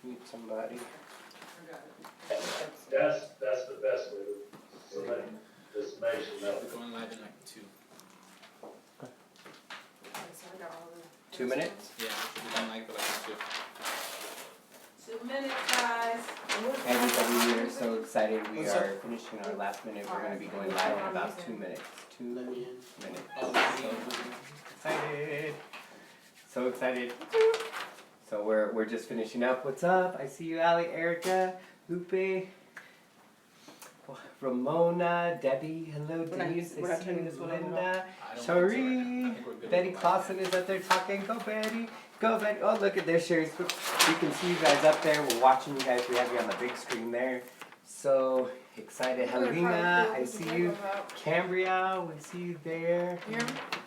Meet somebody. That's the best way to let this information know. We're going live in like 2. 2 minutes? Yeah, we're going live for like 2. 2 minutes, guys. Everybody, we are so excited. We are finishing our last minute. We're going to be going live in about 2 minutes. 2 minutes. So excited. So excited. So we're just finishing up. What's up? I see you, Ali, Erica, Lupe, Ramona, Debbie. Hello, Denise. I see you, Linda, Shari, Betty Clausen is up there talking. Go, Betty. Go, Betty. Oh, look at there, Sherry. We can see you guys up there. We're watching you guys. We have you on the big screen there. So excited. Helena, I see you. Cambria, we see you there.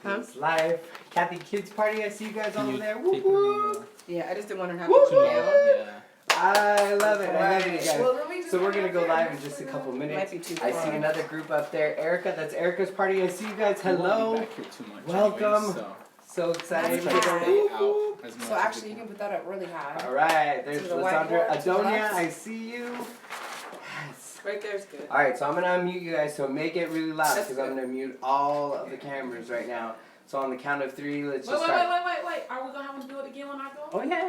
It's live. Kathy Kids Party, I see you guys all there. Woo woo. Yeah, I just didn't want to have to down. Yeah. I love it. I love it, guys. Well, So we're gonna go live in just a couple minutes. I see another group up there. Erica, that's Erica's party. I see you guys. Hello. Back here too much Welcome. Anyway, So excited. try to stay out as much So as actually, we you can. can put that up really high. All right. There's To the Lysandra. whiteboard, to the Adonia, left. I see you. Yes. Right there's good. All right, so I'm gonna unmute you guys. So make it really loud because I'm gonna mute all of the cameras right now. So on the count of 3, let's just start. Wait. Are we gonna have them do it again when I go? Oh yeah.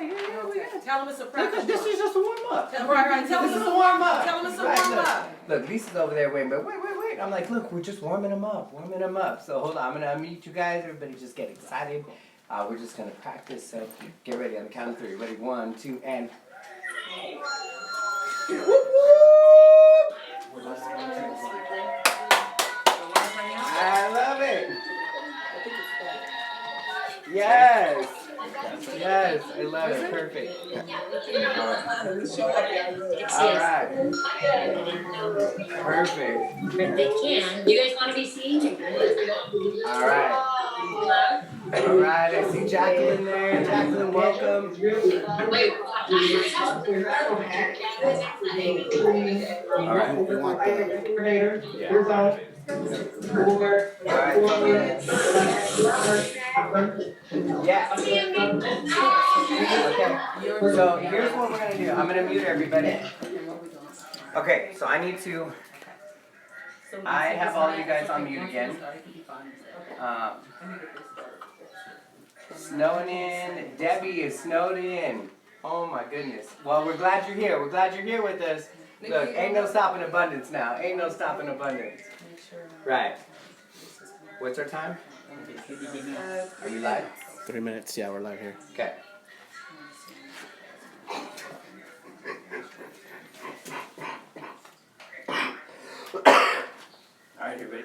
Okay. Tell them it's a Look, practice. this is just a warm up. Right. Tell them This it's is a a warm up. Tell them it's a Right, warm up. Look, Lisa's over there waiting, but wait. I'm like, look, we're just warming them up. So hold on, I'm gonna unmute you guys. Everybody just get excited. We're just gonna practice. So get ready on the count of 3. Ready? 1, 2, and. Whoop, whoop. I love it. Yes, I love it. Perfect. All right. Perfect. They can. You guys want to be seen? All right. I see Jacqueline there. Jacqueline, welcome. Wait. All right. We want the Yeah. Okay. So here's what we're gonna do. I'm gonna mute everybody. Okay. So I have all you guys on mute again. Snowing in. Debbie is snowed in. Oh my goodness. Well, we're glad you're here. We're glad you're here with us. Look, ain't no stopping abundance now. Ain't no stopping abundance. Right. What's our time? Are we live? 3 minutes. Yeah, we're live here. Okay. All right, everybody.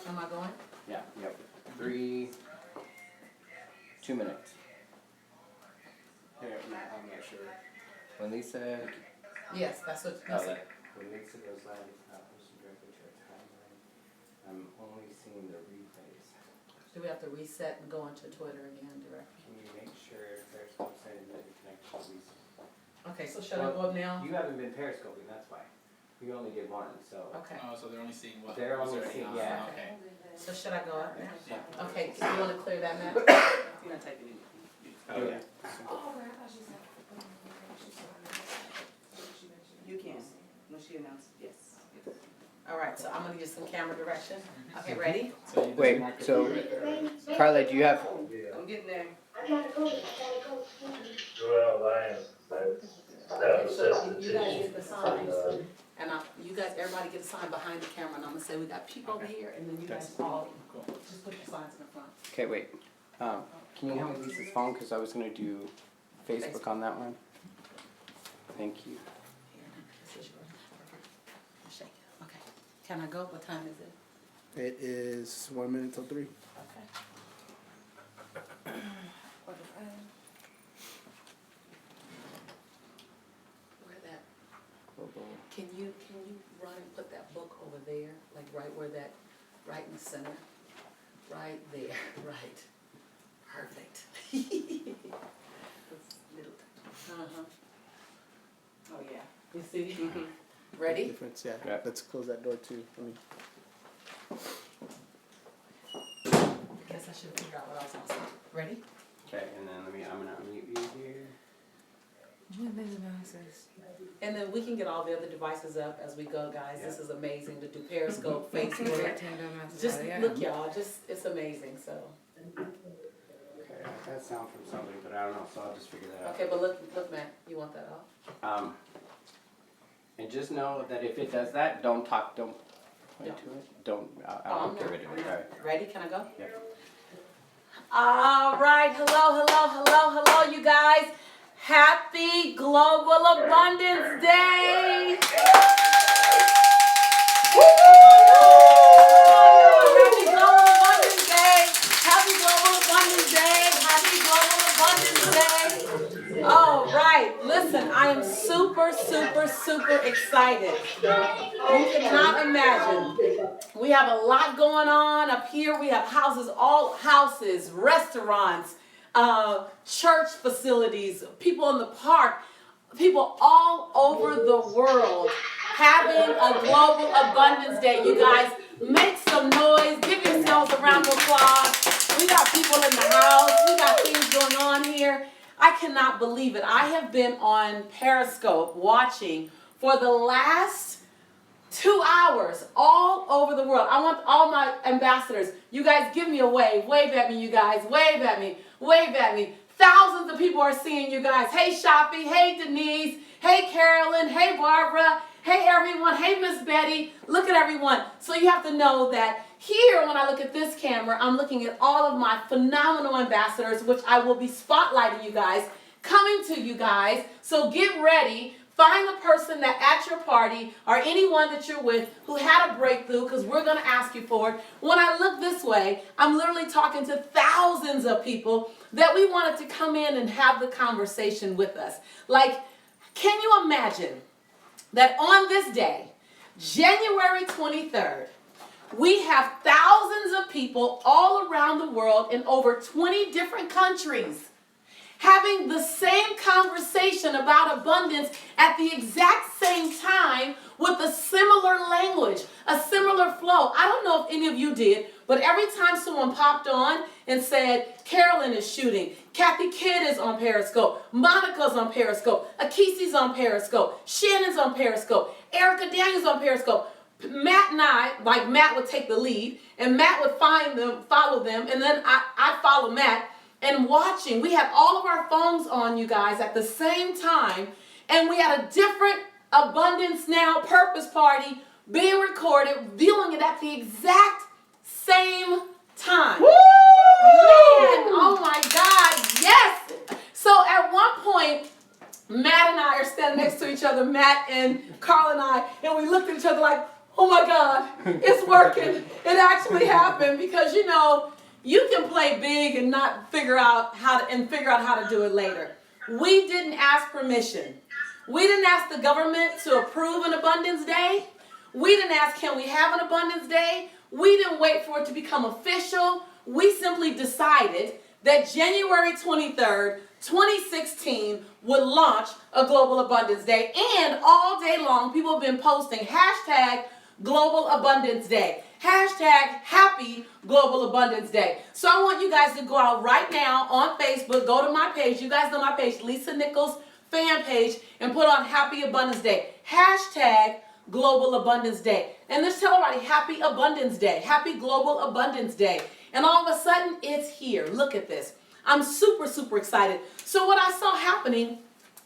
Am I going? Yeah. Yep. 3, 2 minutes. Here, I'm not sure. When Lisa, Yes, that's what. when Lisa goes live, it's not posted directly to our timeline. I'm only seeing the replays. Do we have to reset and go into Twitter again directly? Can you make sure Periscope sends that you connect to Lisa? Okay, so should I go up now? You haven't been Periscoping, that's why. We only did one, so. Okay. Oh, so they're only seeing what? They're was only already seeing- on. yeah. Okay. So should I go up now? Yeah. Okay, so you want to clear that map? Oh yeah. You can, when she announced, yes. All right, so I'm gonna give some camera direction. Okay, ready? So you just Wait, mark it so- right there. Carla, do you have? I'm getting there. Joel Lyons, Okay, so you guys get the signs, and you guys, everybody get a sign behind the camera, and I'm gonna say we got people over here, and then you guys all, just put your signs in the front. Okay, wait. Can you hand me Lisa's phone? Because I was going to do Facebook on that one. Thank you. Here, this is yours. Shake it, okay. Can I go? What time is it? It is 1 minute till 3. Okay. Where that, can you run and put that book over there, like right where that, right in the center? Right there, right. Perfect. Uh-huh. Oh, yeah. You see? Ready? Difference, yeah. Yeah. Let's close that door too. I guess I should figure out what I was gonna say. Ready? Okay, and then I'm gonna unmute you here. And then we can get all the other devices up as we go, guys. This is amazing to do Periscope, Facebook. Just look, y'all. It's amazing. So. Okay, I got sound from somebody, but I don't know, so I'll just figure that out. Okay, but look, Matt. You want that off? And just know that if it does that, don't talk, don't point to it. Don't, I'll get rid of it. All right. Ready? Can I go? Yeah. All right. Hello, you guys. Happy Global Abundance Day. Happy Global Abundance Day. Happy Global Abundance Day. Happy Global Abundance Day. All right. Listen, I am super excited. You cannot imagine. We have a lot going on up here. We have all houses, restaurants, church facilities, people in the park, people all over the world having a Global Abundance Day. You guys, make some noise. Give yourselves a round of applause. We got people in the house. We got things going on here. I cannot believe it. I have been on Periscope watching for the last 2 hours all over the world. I want all my ambassadors. You guys give me a wave. Wave at me, you guys. Wave at me. Wave at me. Thousands of people are seeing you guys. Hey, Shoppy. Hey, Denise. Hey, Carolyn. Hey, Barbara. Hey, everyone. Hey, Miss Betty. Look at everyone. So you have to know that here, when I look at this camera, I'm looking at all of my phenomenal ambassadors, which I will be spotlighting you guys, coming to you guys. So get ready. Find the person that at your party or anyone that you're with who had a breakthrough, because we're going to ask you for it. When I look this way, I'm literally talking to thousands of people that we wanted to come in and have the conversation with us. Like, can you imagine that on this day, January 23rd, we have thousands of people all around the world in over 20 different countries having the same conversation about abundance at the exact same time with a similar language, a similar flow. I don't know if any of you did, but every time someone popped on and said, Carolyn is shooting, Kathy Kidd is on Periscope, Monica's on Periscope, Akisi's on Periscope, Shannon's on Periscope, Erica Daniels on Periscope, Matt and I, like Matt would take the lead, and Matt would find them, follow them, and then I'd follow Matt. And watching, we had all of our phones on, you guys, at the same time, and we had a different Abundance Now purpose party being recorded, viewing it at the exact same time. Woo! Man, oh my God, yes! So at one point, Matt and I are standing next to each other, Matt and Carl and I, and we looked at each other like, oh my God, it's working. It actually happened, because, you know, you can play big and not figure out how to do it later. We didn't ask permission. We didn't ask the government to approve an Abundance Day. We didn't ask, can we have an Abundance Day? We didn't wait for it to become official. We simply decided that January 23rd, 2016 would launch a Global Abundance Day. And all day long, people have been posting hashtag Global Abundance Day. Hashtag Happy Global Abundance Day. So I want you guys to go out right now on Facebook, go to my page. You guys know my page, Lisa Nichols fan page, and put on Happy Abundance Day. Hashtag Global Abundance Day. And let's tell everybody Happy Abundance Day. Happy Global Abundance Day. And all of a sudden, it's here. Look at this. I'm super excited. So what I saw happening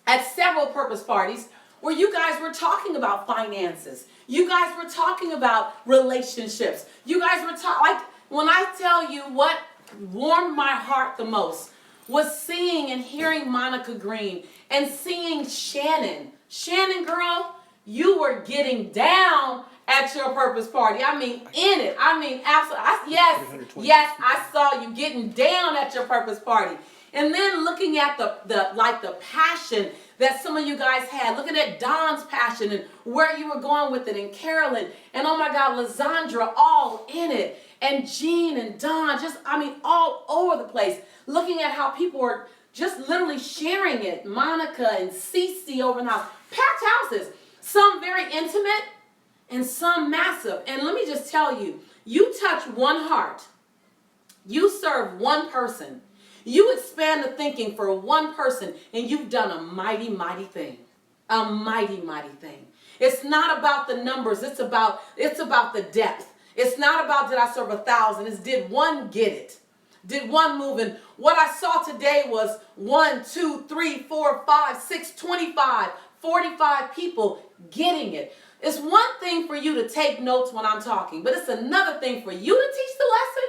at several purpose parties where you guys were talking about finances. You guys were talking about relationships. You guys were like, when I tell you what warmed my heart the most was seeing and hearing Monica Green and seeing Shannon. Shannon, girl, you were getting down at your purpose party. I mean, in it. I mean, absolutely. Yes, I saw you getting down at your purpose party. And then looking at the passion that some of you guys had, looking at Don's passion and where you were going with it, and Carolyn, and oh my God, Lysandra, all in it, and Jean and Don, just, I mean, all over the place, looking at how people were just literally sharing it. Monica and Cece over in the house, packed houses, some very intimate and some massive. And let me just tell you, you touch one heart, you serve one person, You expand the thinking for one person, and you've done a mighty, mighty thing. A mighty, mighty thing. It's not about the numbers. It's about the depth. It's not about did I serve 1,000. It's did one get it? Did one move in? What I saw today was 1, 2, 3, 4, 5, 6, 25, 45 people getting it. It's one thing for you to take notes when I'm talking, but it's another thing for you to teach the lesson.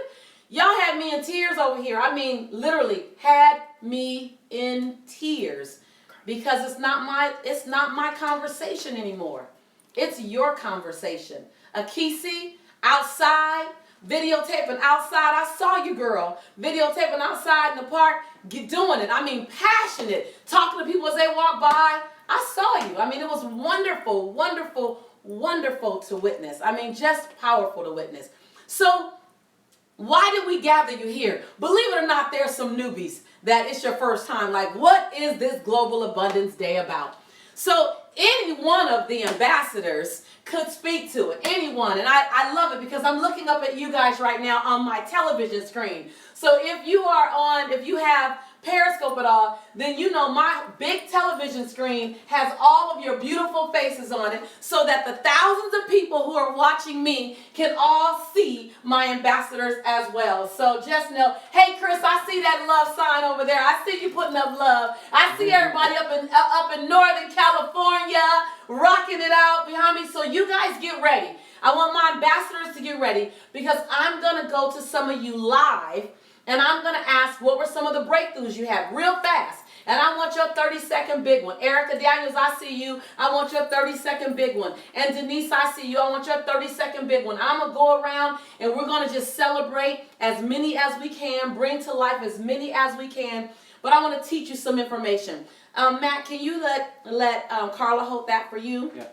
Y'all had me in tears over here. I mean, literally had me in tears because it's not my conversation anymore. It's your conversation. Akisi, outside, videotaping outside. I saw you, girl, videotaping outside in the park, doing it. I mean, passionate, talking to people as they walk by. I saw you. I mean, it was wonderful, wonderful, wonderful to witness. I mean, just powerful to witness. So why did we gather you here? Believe it or not, there's some newbies that it's your first time. Like, what is this Global Abundance Day about? So any one of the ambassadors could speak to it. Anyone. And I love it because I'm looking up at you guys right now on my television screen. So if you have Periscope at all, then you know my big television screen has all of your beautiful faces on it so that the thousands of people who are watching me can all see my ambassadors as well. So just know, hey Chris, I see that love sign over there. I see you putting up love. I see everybody up in Northern California rocking it out behind me. So you guys get ready. I want my ambassadors to get ready because I'm going to go to some of you live. And I'm going to ask, what were some of the breakthroughs you had real fast? And I want your 30-second big one. Erica Daniels, I see you. I want your 30-second big one. And Denise, I see you. I want your 30-second big one. I'm going to go around and we're going to just celebrate as many as we can, bring to life as many as we can. But I want to teach you some information. Matt, can you let Carla hold that for you? Yeah.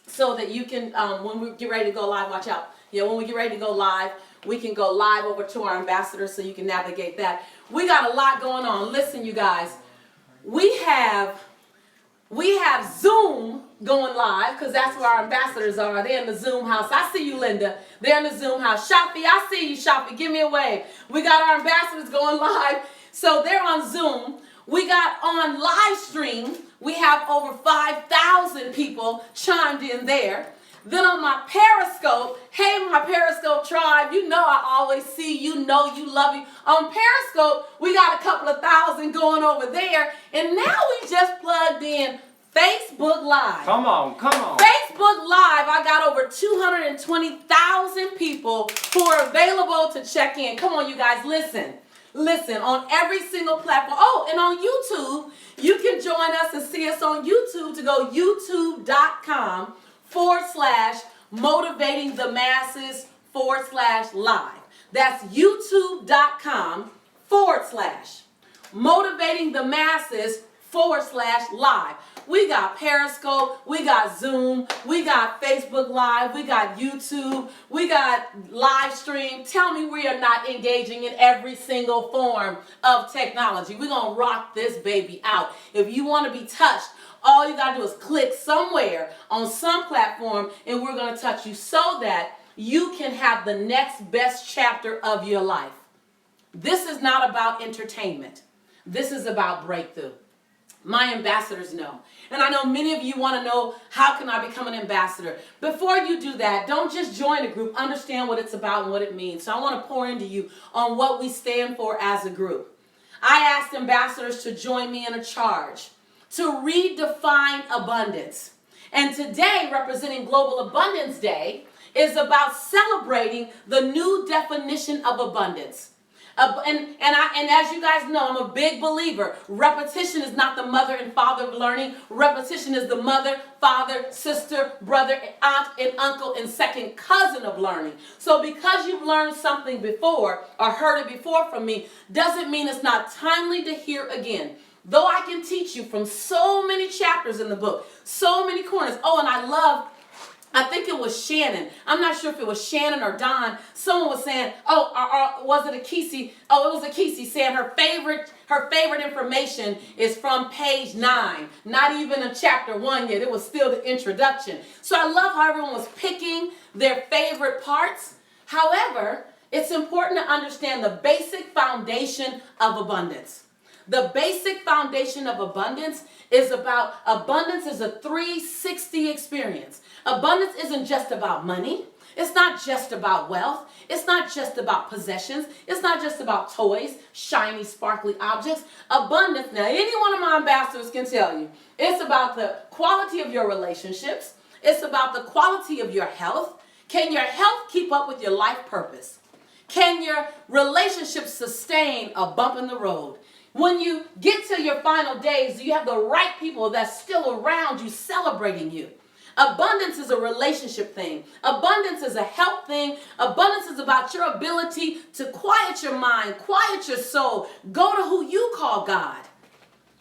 So that you can, when we get ready to go live, watch out. Yeah, when we get ready to go live, we can go live over to our ambassadors so you can navigate that. We got a lot going on. Listen, you guys, we have Zoom going live because that's where our ambassadors are. They're in the Zoom house. I see you, Linda. They're in the Zoom house. Shafi, I see you, Shafi. Give me a wave. We got our ambassadors going live. So they're on Zoom. We got on live stream. We have over 5,000 people chimed in there. Then on my Periscope, hey, my Periscope tribe, you know I always see you, know you, love you. On Periscope, we got a couple of thousand going over there. And now we just plugged in Facebook Live. Come on. Facebook Live, I got over 220,000 people who are available to check in. Come on, you guys, listen, on every single platform. Oh, and on YouTube, you can join us and see us on YouTube to go youtube.com/motivating the masses /live. That's youtube.com/motivating the masses /live. We got Periscope, we got Zoom, we got Facebook Live, we got YouTube, we got live stream. Tell me we are not engaging in every single form of technology. We're going to rock this baby out. If you want to be touched, all you got to do is click somewhere on some platform and we're going to touch you so that you can have the next best chapter of your life. This is not about entertainment. This is about breakthrough. My ambassadors know. And I know many of you want to know, how can I become an ambassador? Before you do that, don't just join a group. Understand what it's about and what it means. So I want to pour into you on what we stand for as a group. I asked ambassadors to join me in a charge to redefine abundance. And today, representing Global Abundance Day, is about celebrating the new definition of abundance. And as you guys know, I'm a big believer. Repetition is not the mother and father of learning. Repetition is the mother, father, sister, brother, aunt, and uncle, and second cousin of learning. So because you've learned something before or heard it before from me, doesn't mean it's not timely to hear again. Though I can teach you from so many chapters in the book, so many corners. Oh, and I think it was Shannon. I'm not sure if it was Shannon or Don. Someone was saying, was it Akisi? Oh, it was Akisi saying her favorite information is from page 9. Not even in chapter 1 yet. It was still the introduction. So I love how everyone was picking their favorite parts. However, it's important to understand the basic foundation of abundance. The basic foundation of abundance is a 360 experience. Abundance isn't just about money. It's not just about wealth. It's not just about possessions. It's not just about toys, shiny, sparkly objects. Abundance, now any one of my ambassadors can tell you, it's about the quality of your relationships. It's about the quality of your health. Can your health keep up with your life purpose? Can your relationships sustain a bump in the road? When you get to your final days, do you have the right people that's still around you celebrating you? Abundance is a relationship thing. Abundance is a health thing. Abundance is about your ability to quiet your mind, quiet your soul, go to who you call God,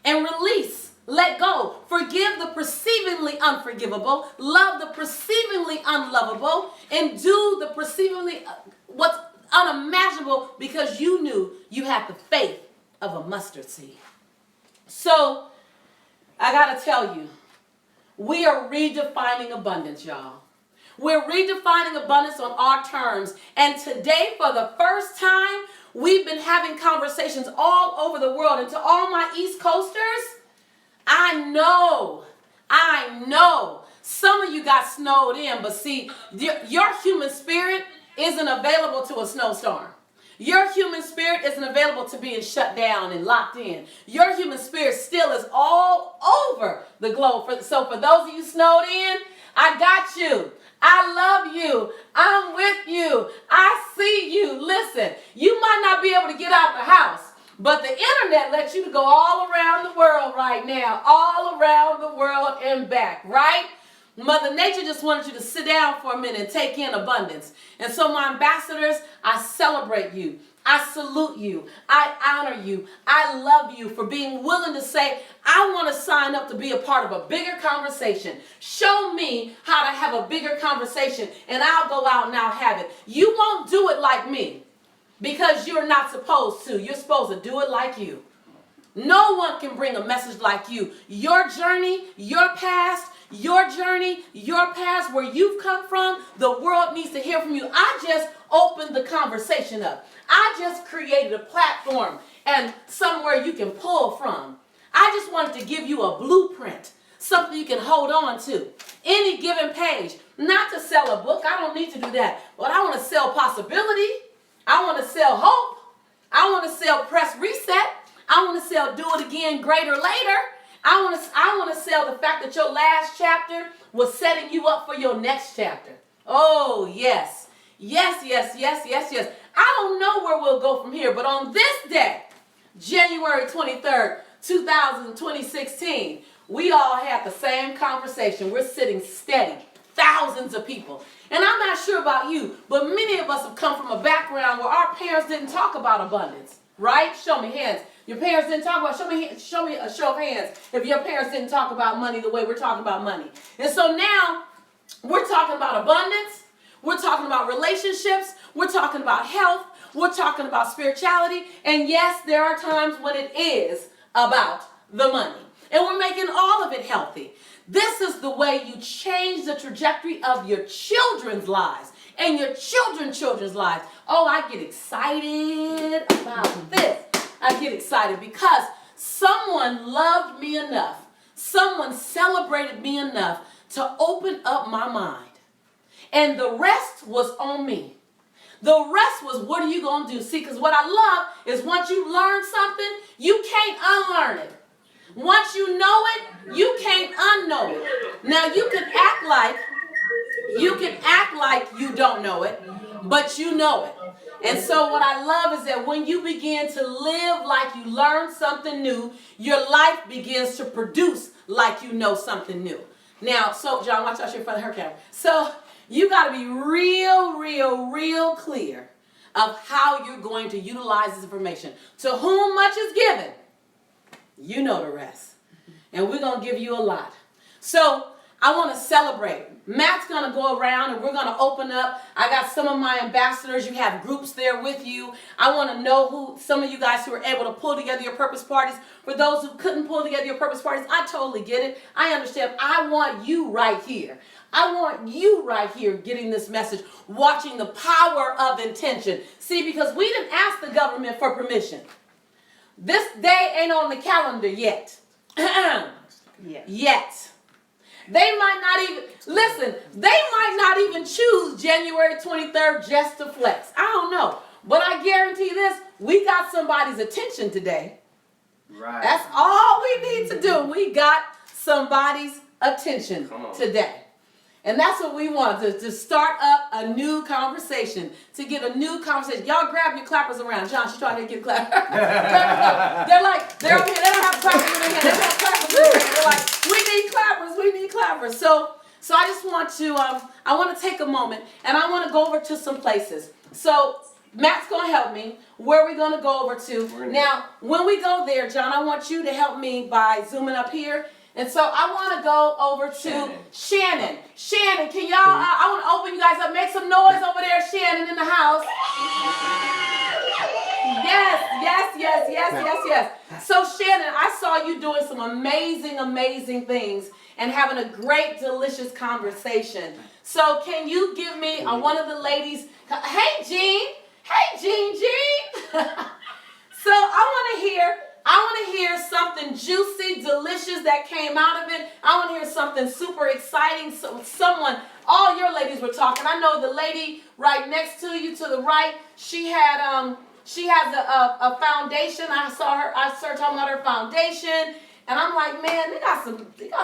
and release, let go, forgive the perceivingly unforgivable, love the perceivingly unlovable, and do the perceivingly what's unimaginable because you knew you had the faith of a mustard seed. So, I gotta tell you, we are redefining abundance, y'all. We're redefining abundance on our terms. And today, for the first time, we've been having conversations all over the world. And to all my East Coasters, I know, some of you got snowed in, but see, your human spirit isn't available to a snowstorm. Your human spirit isn't available to being shut down and locked in. Your human spirit still is all over the globe. So for those of you snowed in, I got you. I love you. I'm with you. I see you. Listen, you might not be able to get out of the house, but the internet lets you go all around the world right now, all around the world and back, right? Mother Nature just wanted you to sit down for a minute and take in abundance. And so my ambassadors, I celebrate you. I salute you. I honor you. I love you for being willing to say, I want to sign up to be a part of a bigger conversation. Show me how to have a bigger conversation and I'll go out and I'll have it. You won't do it like me because you're not supposed to. You're supposed to do it like you. No one can bring a message like you. Your journey, your past, your journey, your past, where you've come from, the world needs to hear from you. I just opened the conversation up. I just created a platform and somewhere you can pull from. I just wanted to give you a blueprint, something you can hold on to. Any given page, not to sell a book. I don't need to do that. But I want to sell possibility. I want to sell hope. I want to sell press reset. I want to sell do it again, greater later. I want to sell the fact that your last chapter was setting you up for your next chapter. Oh, yes. Yes, yes, yes, yes, yes. I don't know where we'll go from here, but on this day, January 23rd, 2016, we all had the same conversation. We're sitting steady, thousands of people. And I'm not sure about you, but many of us have come from a background where our parents didn't talk about abundance, right? Show me hands. Your parents didn't talk about, show me a show of hands if your parents didn't talk about money the way we're talking about money. And so now we're talking about abundance. We're talking about relationships. We're talking about health. We're talking about spirituality. And yes, there are times when it is about the money. And we're making all of it healthy. This is the way you change the trajectory of your children's lives and your children's lives. Oh, I get excited about this. I get excited because someone loved me enough. Someone celebrated me enough to open up my mind. And the rest was on me. The rest was, what are you going to do? See, because what I love is once you learn something, you can't unlearn it. Once you know it, you can't unknow it. Now, you can act like you don't know it, but you know it. And so what I love is that when you begin to live like you learned something new, your life begins to produce like you know something new. Now, so John, watch out here in front of her camera. So you got to be real clear of how you're going to utilize this information. To whom much is given, you know the rest. And we're going to give you a lot. So I want to celebrate. Matt's going to go around and we're going to open up. I got some of my ambassadors. You have groups there with you. I want to know who, some of you guys who were able to pull together your purpose parties. For those who couldn't pull together your purpose parties, I totally get it. I understand. I want you right here. I want you right here getting this message, watching the power of intention. See, because we didn't ask the government for permission. This day ain't on the calendar yet. Yet. They might not even, listen, they might not even choose January 23rd just to flex. I don't know. But I guarantee this, we got somebody's attention today. Right. That's all we need to do. We got somebody's attention today. And that's what we want, to start up a new conversation, to get a new conversation. Y'all grab your clappers around. John, she's trying to get clappers. They're over here. They don't have clappers in their hand. They don't have clappers in their hand. They're like, we need clappers. So I just want to, I want to take a moment, and I want to go over to some places. So Matt's going to help me. Where are we going to go over to? Now, when we go there, John, I want you to help me by zooming up here. And so I want to go over to Shannon. Shannon, can y'all, I want to open you guys up. Make some noise over there, Shannon, in the house. Yes. So Shannon, I saw you doing some amazing things and having a great, delicious conversation. So can you give me one of the ladies, hey, Jean. So I want to hear something juicy, delicious that came out of it. I want to hear something super exciting. So someone, all your ladies were talking. I know the lady right next to you to the right, she has a foundation. I started talking about her foundation, and I'm like, man, they got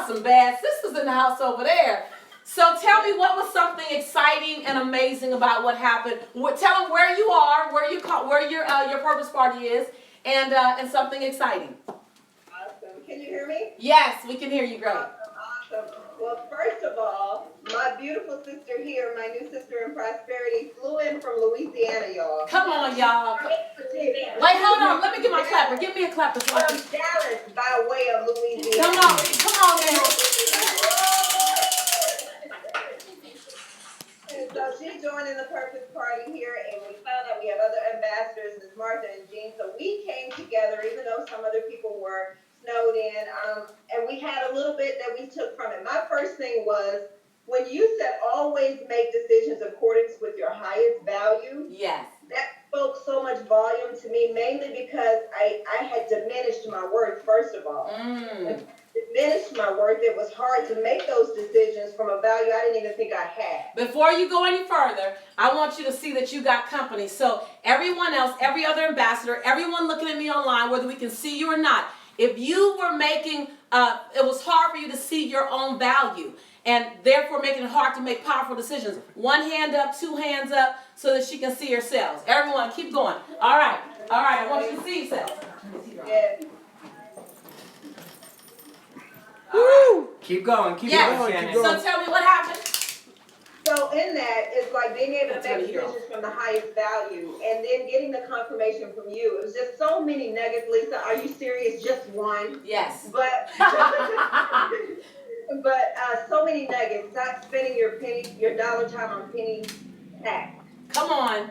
some bad sisters in the house over there. So tell me, what was something exciting and amazing about what happened? Tell them where you are, where your purpose party is, and something exciting. Awesome. Can you hear me? Yes, we can hear you great. Awesome. Well, first of all, my beautiful sister here, my new sister in prosperity, flew in from Louisiana, y'all. Come on, y'all. Wait, hold on. Let me get my clapper. Give me a clapper. From Dallas by way of Louisiana. Come on, man. And so she joined in the purpose party here, and we found out we have other ambassadors, Ms. Martha and Jean. So we came together, even though some other people were snowed in, and we had a little bit that we took from it. My first thing was, when you said always make decisions according with your highest value. Yes. That spoke so much volume to me, mainly because I had diminished my worth, first of all. Diminished my worth. It was hard to make those decisions from a value I didn't even think I had. Before you go any further, I want you to see that you got company. So everyone else, every other ambassador, everyone looking at me online, whether we can see you or not, if you were making, it was hard for you to see your own value, and therefore making it hard to make powerful decisions. One hand up, two hands up, so that she can see yourselves. Everyone, keep going. All right. I want you to see yourselves. Yes. Woo! Keep going, Shannon. So tell me what happened. So in that, it's like being able to make decisions from the highest value, and then getting the confirmation from you. It was just so many nuggets, Lisa. Are you serious? Just one? Yes. But so many nuggets. Stop spending your dollar time on penny tax. Come on.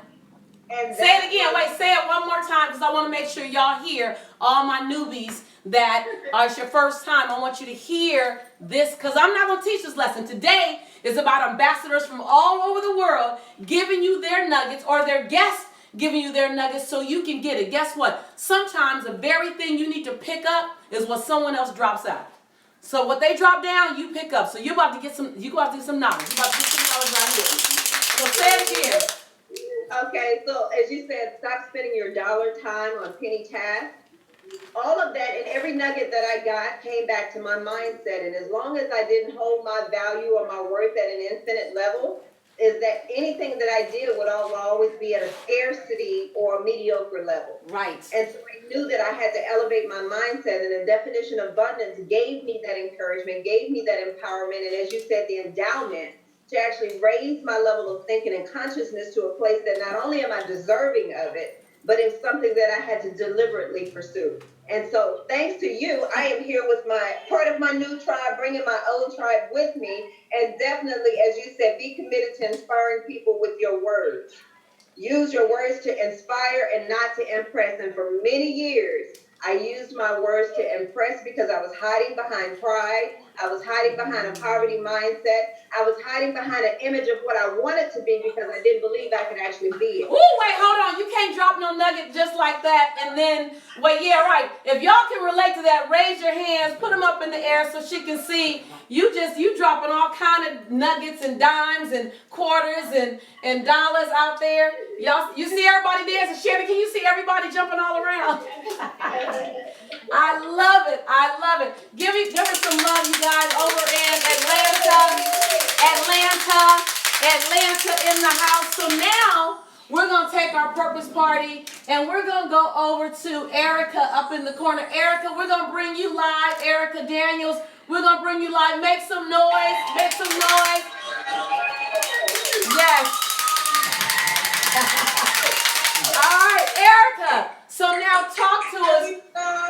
And say it again. Wait, say it one more time, because I want to make sure y'all hear, all my newbies that it's your first time. I want you to hear this, because I'm not going to teach this lesson. Today is about ambassadors from all over the world giving you their nuggets, or their guests giving you their nuggets so you can get it. Guess what? Sometimes the very thing you need to pick up is what someone else drops out. So what they drop down, you pick up. So you're about to get some, you about to get some knowledge. You're about to get some knowledge right here. So say it again. Okay, so as you said, stop spending your dollar time on penny tasks. All of that and every nugget that I got came back to my mindset. And as long as I didn't hold my value or my worth at an infinite level, is that anything that I did would always be at a scarcity or a mediocre level. Right. And so I knew that I had to elevate my mindset, and the definition of abundance gave me that encouragement, gave me that empowerment, and as you said, the endowment to actually raise my level of thinking and consciousness to a place that not only am I deserving of it, but it's something that I had to deliberately pursue. And so thanks to you, I am here with part of my new tribe, bringing my old tribe with me. And definitely, as you said, be committed to inspiring people with your words. Use your words to inspire and not to impress. And for many years, I used my words to impress because I was hiding behind pride. I was hiding behind a poverty mindset. I was hiding behind an image of what I wanted to be because I didn't believe I could actually be it. Ooh, wait, hold on. You can't drop no nugget just like that and then, wait, yeah, right. If y'all can relate to that, raise your hands, put them up in the air so she can see. You dropping all kind of nuggets and dimes and quarters and dollars out there. Y'all, you see everybody dancing? Sherry, can you see everybody jumping all around? I love it. I love it. Give her some love, you guys, over in Atlanta in the house. So now we're going to take our purpose party and we're going to go over to Erica up in the corner. Erica, we're going to bring you live. Erica Daniels, we're going to bring you live. Make some noise. Make some noise. Yes. All right, Erica. So now talk to us.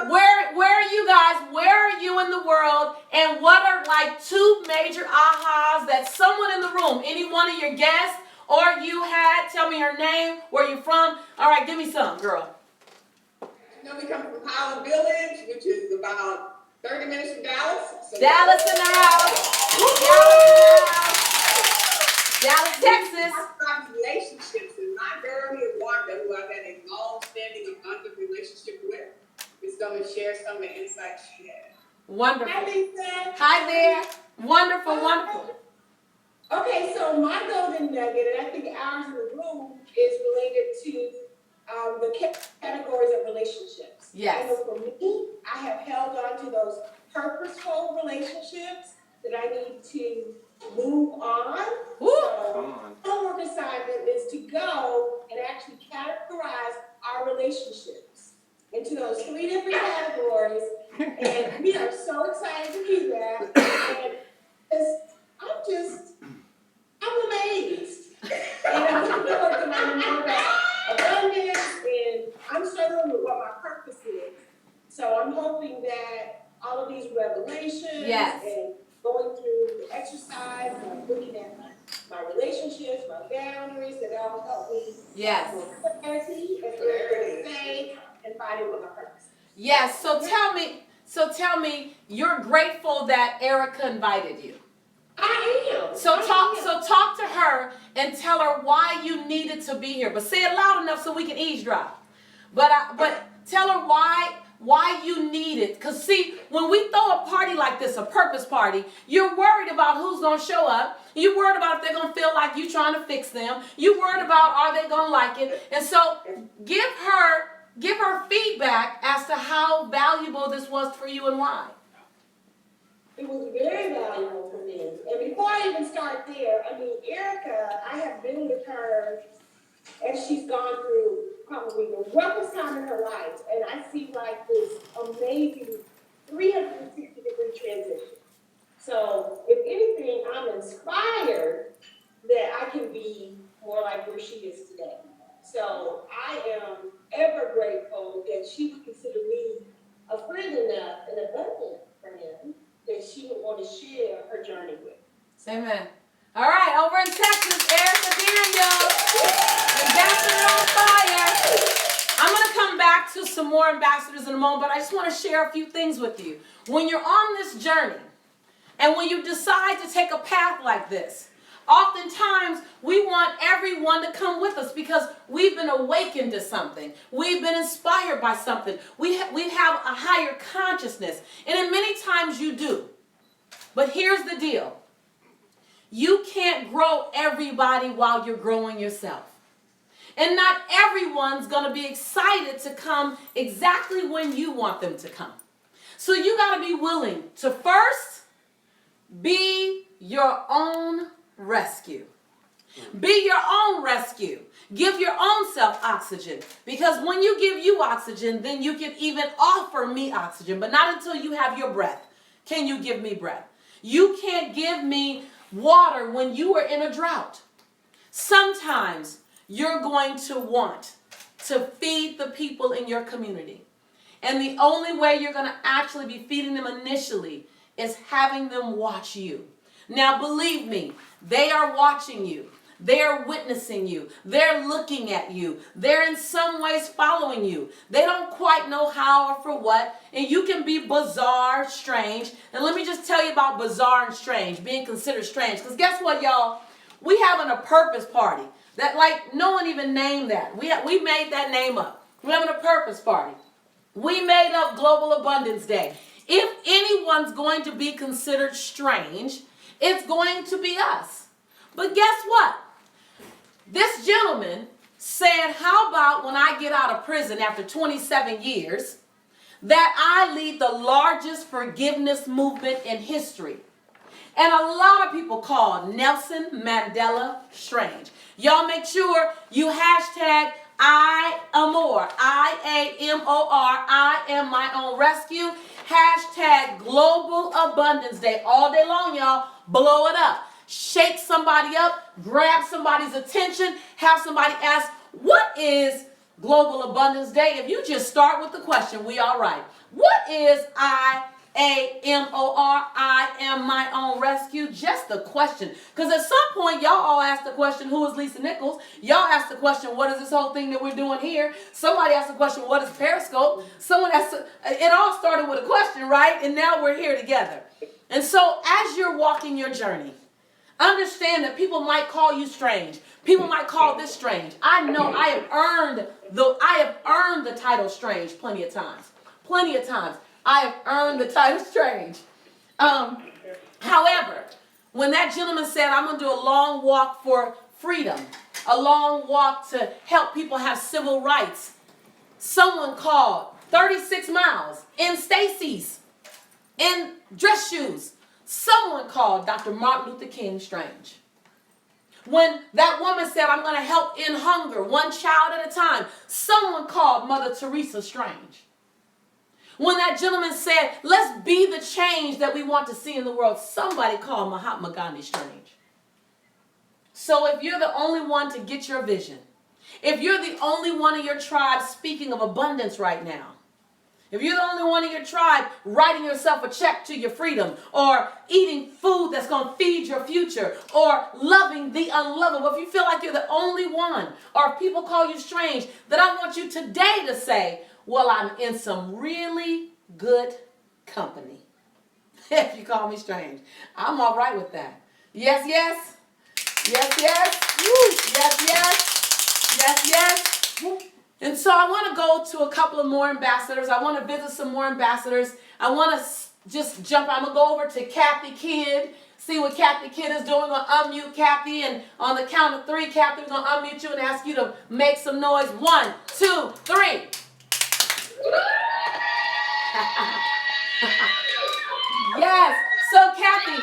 Where are you guys? Where are you in the world? And what are like two major ahas that someone in the room, any one of your guests or you had, tell me your name, where you from. All right, give me some, girl. You know, we come from Highland Village, which is about 30 minutes from Dallas. So Dallas in the house. Dallas in the house. Dallas, Texas. Relationships, and my girl here, Wanda, who I've had a long-standing abundant relationship with, is going to share some of the insights she has. Wonderful. Hi, Lisa. Hi there. Wonderful, wonderful. Okay, so my golden nugget, and I think ours in the room, is related to the categories of relationships. Yes. I know for me, I have held on to those purposeful relationships that I need to move on. Woo. So, homework assignment is to go and actually categorize our relationships into those 3 different categories, and we are so excited to do that. And I'm amazed. And I'm looking forward to learning more about abundance, and I'm struggling with what my purpose is. So I'm hoping that all of these revelations and going through the exercise and looking at my relationships, my boundaries, that all help me have more clarity and faith and finding what my purpose is. Yes. So tell me, you're grateful that Erica invited you. I am. So talk to her and tell her why you needed to be here. But say it loud enough so we can eavesdrop. But tell her why you need it. Because see, when we throw a party like this, a purpose party, you're worried about who's going to show up. You're worried about if they're going to feel like you trying to fix them. You're worried about are they going to like it. And so give her feedback as to how valuable this was for you and why. It was very valuable for me. And before I even start there, I mean, Erica, I have been with her as she's gone through probably the roughest time in her life. And I see like this amazing 360-degree transition. So if anything, I'm inspired that I can be more like where she is today. So I am ever grateful that she would consider me a friend enough and abundant for him that she would want to share her journey with. Amen. All right, over in Texas, Erica Daniels, Ambassador on Fire. I'm going to come back to some more ambassadors in a moment, but I just want to share a few things with you. When you're on this journey, and when you decide to take a path like this, oftentimes we want everyone to come with us because we've been awakened to something. We've been inspired by something. We have a higher consciousness. And many times you do. But here's the deal. You can't grow everybody while you're growing yourself. And not everyone's going to be excited to come exactly when you want them to come. So you got to be willing to first be your own rescue. Be your own rescue. Give your own self oxygen. Because when you give you oxygen, then you can even offer me oxygen. But not until you have your breath can you give me breath. You can't give me water when you are in a drought. Sometimes you're going to want to feed the people in your community. And the only way you're going to actually be feeding them initially is having them watch you. Now, believe me, they are watching you. They're witnessing you. They're looking at you. They're in some ways following you. They don't quite know how or for what. And you can be bizarre, strange. And let me just tell you about bizarre and strange, being considered strange. Because guess what, y'all? We having a purpose party. That, like, no one even named that. We made that name up. We're having a purpose party. We made up Global Abundance Day. If anyone's going to be considered strange, it's going to be us. But guess what? This gentleman said, how about when I get out of prison after 27 years, that I lead the largest forgiveness movement in history. And a lot of people call Nelson Mandela strange. Y'all make sure you hashtag I-am-more, I-A-M-O-R, I am my own rescue. Hashtag Global Abundance Day. All day long, y'all. Blow it up. Shake somebody up. Grab somebody's attention. Have somebody ask, what is Global Abundance Day? If you just start with the question, we all right. What is I-A-M-O-R, I am my own rescue? Just the question. Because at some point, y'all all asked the question, who is Lisa Nichols? Y'all asked the question, what is this whole thing that we're doing here? Somebody asked the question, what is Periscope? Someone asked, it all started with a question, right? And now we're here together. And so as you're walking your journey, understand that people might call you strange. People might call this strange. I know I have earned the title strange plenty of times. Plenty of times. I have earned the title strange. However, when that gentleman said, I'm going to do a long walk for freedom, a long walk to help people have civil rights, someone called 36 miles in Stacy's, in dress shoes. Someone called Dr. Martin Luther King strange. When that woman said, I'm going to help end hunger, one child at a time, someone called Mother Teresa strange. When that gentleman said, let's be the change that we want to see in the world, somebody called Mahatma Gandhi strange. So if you're the only one to get your vision, if you're the only one in your tribe speaking of abundance right now, if you're the only one in your tribe writing yourself a check to your freedom, or eating food that's going to feed your future, or loving the unlovable, if you feel like you're the only one, or if people call you strange, then I want you today to say, well, I'm in some really good company. If you call me strange, I'm all right with that. Yes, yes. Yes, yes. Woo. Yes, yes. Yes, yes. And so I want to go to a couple of more ambassadors. I want to visit some more ambassadors. I want to just jump. I'm going to go over to Kathy Kidd, see what Kathy Kidd is doing. I'm going to unmute Kathy, and on the count of 3, Kathy, we're going to unmute you and ask you to make some noise. 1, 2, 3. Yes. So Kathy,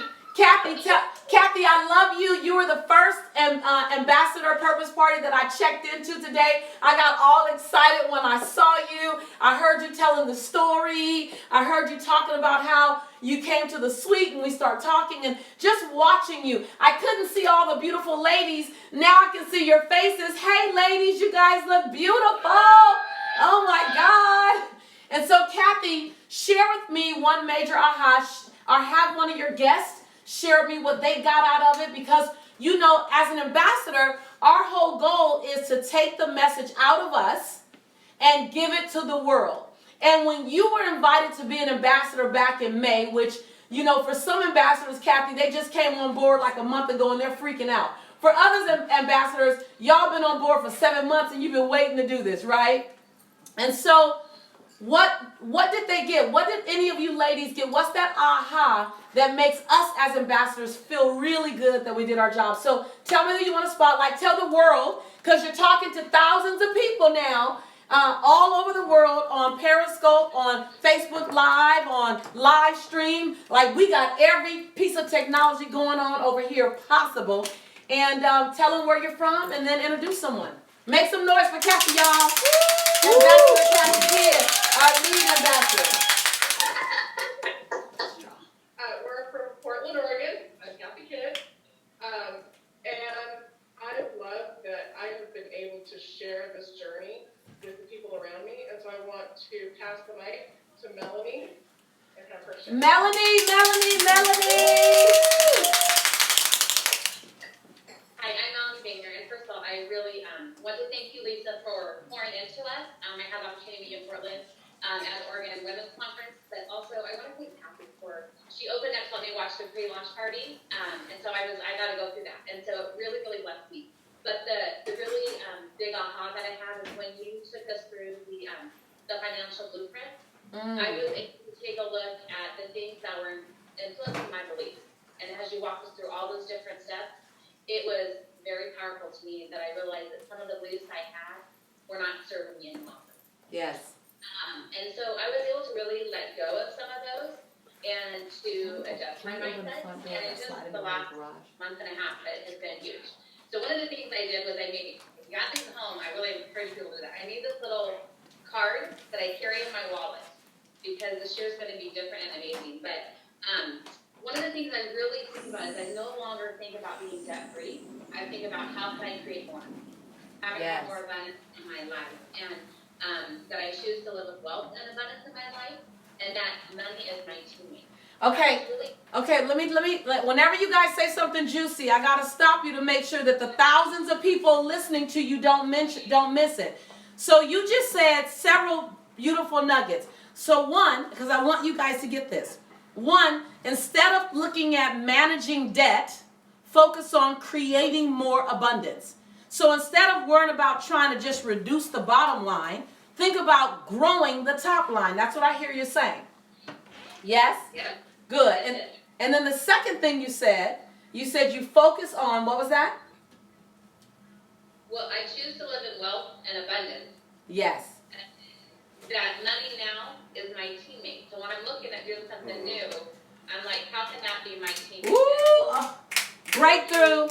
I love you. You were the first ambassador purpose party that I checked into today. I got all excited when I saw you. I heard you telling the story. I heard you talking about how you came to the suite and we start talking, and just watching you. I couldn't see all the beautiful ladies. Now I can see your faces. Hey, ladies, you guys look beautiful. Oh, my God. And so, Kathy, share with me one major aha, or have one of your guests share with me what they got out of it, because, you know, as an ambassador, our whole goal is to take the message out of us and give it to the world. And when you were invited to be an ambassador back in May, which, you know, for some ambassadors, Kathy, they just came on board like a month ago and they're freaking out. For others ambassadors, y'all been on board for 7 months and you've been waiting to do this, right? And so what did they get? What did any of you ladies get? What's that aha that makes us as ambassadors feel really good that we did our job? So tell me who you want to spotlight. Tell the world, because you're talking to thousands of people now, all over the world, on Periscope, on Facebook Live, on live stream. Like, we got every piece of technology going on over here possible. And tell them where you're from, and then introduce someone. Make some noise for Kathy, y'all. Ambassador Kathy Kidd, our lead ambassador. We're from Portland, Oregon. I'm Kathy Kidd. And I love that I have been able to share this journey the mic to Melanie and have her share. Melanie. Hi, I'm Melanie Baker, and first of all, I really want to thank you, Lisa, for pouring into us. I had the opportunity to be in Portland at the Oregon Women's Conference, but also I want to thank Kathy for, she opened up to let me watch the pre-launch party, and so I got to go through that, and so it really, really blessed me. But the really big aha that I had is when you took us through the financial blueprint, I was able to take a look at the things that were influencing my beliefs, and as you walked us through all those different steps, it was very powerful to me that I realized that some of the beliefs I had were not serving me any longer. Yes. And so I was able to really let go of some of those and to adjust my mindset. And in just the last month and a half, it has been huge. So one of the things I did was if you got these at home, I really encourage people to do that. I made this little card that I carry in my wallet because this year is going to be different and amazing. But one of the things I really think about is I no longer think about being debt-free. I think about how can I create more? How can I have more abundance in my life? And that I choose to live with wealth and abundance in my life, and that money is my teammate. Okay, let me, whenever you guys say something juicy, I gotta stop you to make sure that the thousands of people listening to you don't miss it. So you just said several beautiful nuggets. So one, because I want you guys to get this. One, instead of looking at managing debt, focus on creating more abundance. So instead of worrying about trying to just reduce the bottom line, think about growing the top line. That's what I hear you saying. Yes? Yeah. Good. And then the second thing you said you focus on, what was that? Well, I choose to live in wealth and abundance. Yes. That money now is my teammate. So when I'm looking at doing something new, I'm like, how can that be my teammate? Ooh, breakthrough.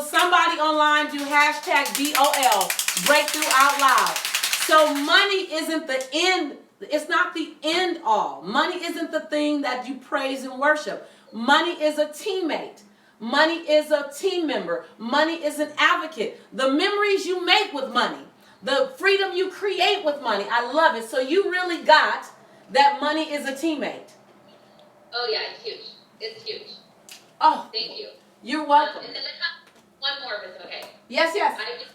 Somebody online do #BOL, breakthrough out loud. So money isn't the end. It's not the end all. Money isn't the thing that you praise and worship. Money is a teammate. Money is a team member. Money is an advocate. The memories you make with money, the freedom you create with money. I love it. So you really got that money is a teammate. Oh yeah, it's huge. It's huge. Oh, thank you. You're welcome. And then I have one more, if it's okay. Yes. I do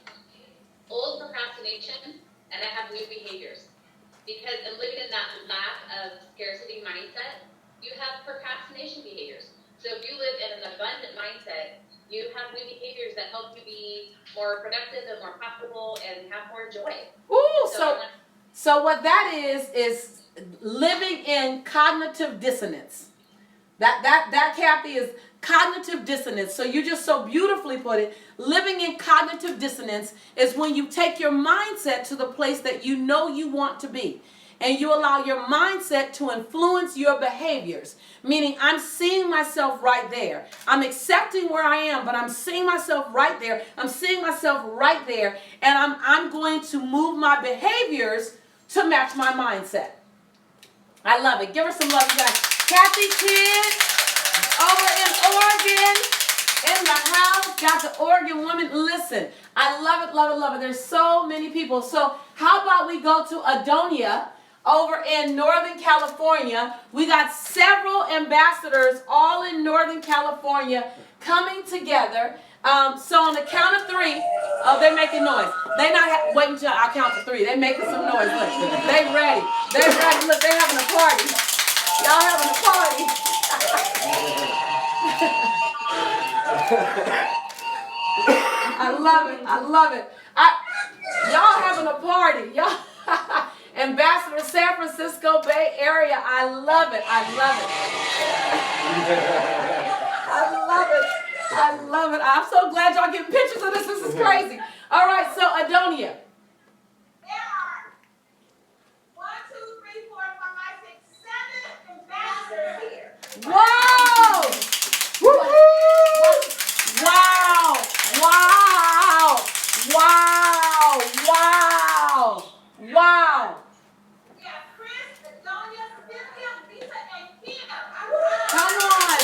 old procrastination, and I have new behaviors. Because in living in that lack of scarcity mindset, you have procrastination behaviors. So if you live in an abundant mindset, you have new behaviors that help you be more productive and more profitable and have more joy. Ooh, so what that is living in cognitive dissonance. That Kathy is cognitive dissonance. So you just so beautifully put it. Living in cognitive dissonance is when you take your mindset to the place that you know you want to be. And you allow your mindset to influence your behaviors. Meaning I'm seeing myself right there. I'm accepting where I am, but I'm seeing myself right there. I'm seeing myself right there. And I'm going to move my behaviors to match my mindset. I love it. Give her some love, you guys. Kathy Kidd over in Oregon in the house. Got the Oregon woman. Listen, I love it. There's so many people. So how about we go to Adonia over in Northern California. We got several ambassadors all in Northern California coming together. So on the count of three, they're making noise. They're not waiting until I count to three. They're making some noise. Look, they ready. Look, they're having a party. Y'all having a party. I love it. Y'all having a party. Y'all. Ambassador San Francisco Bay Area. I love it. I'm so glad y'all getting pictures of this. This is crazy. All right, so Adonia. There are 1, 2, 3, 4, 5, 6, 7 ambassadors here. Whoa! Wow! We have Chris, Adonia, Cynthia, Lisa, and Kim. Come on!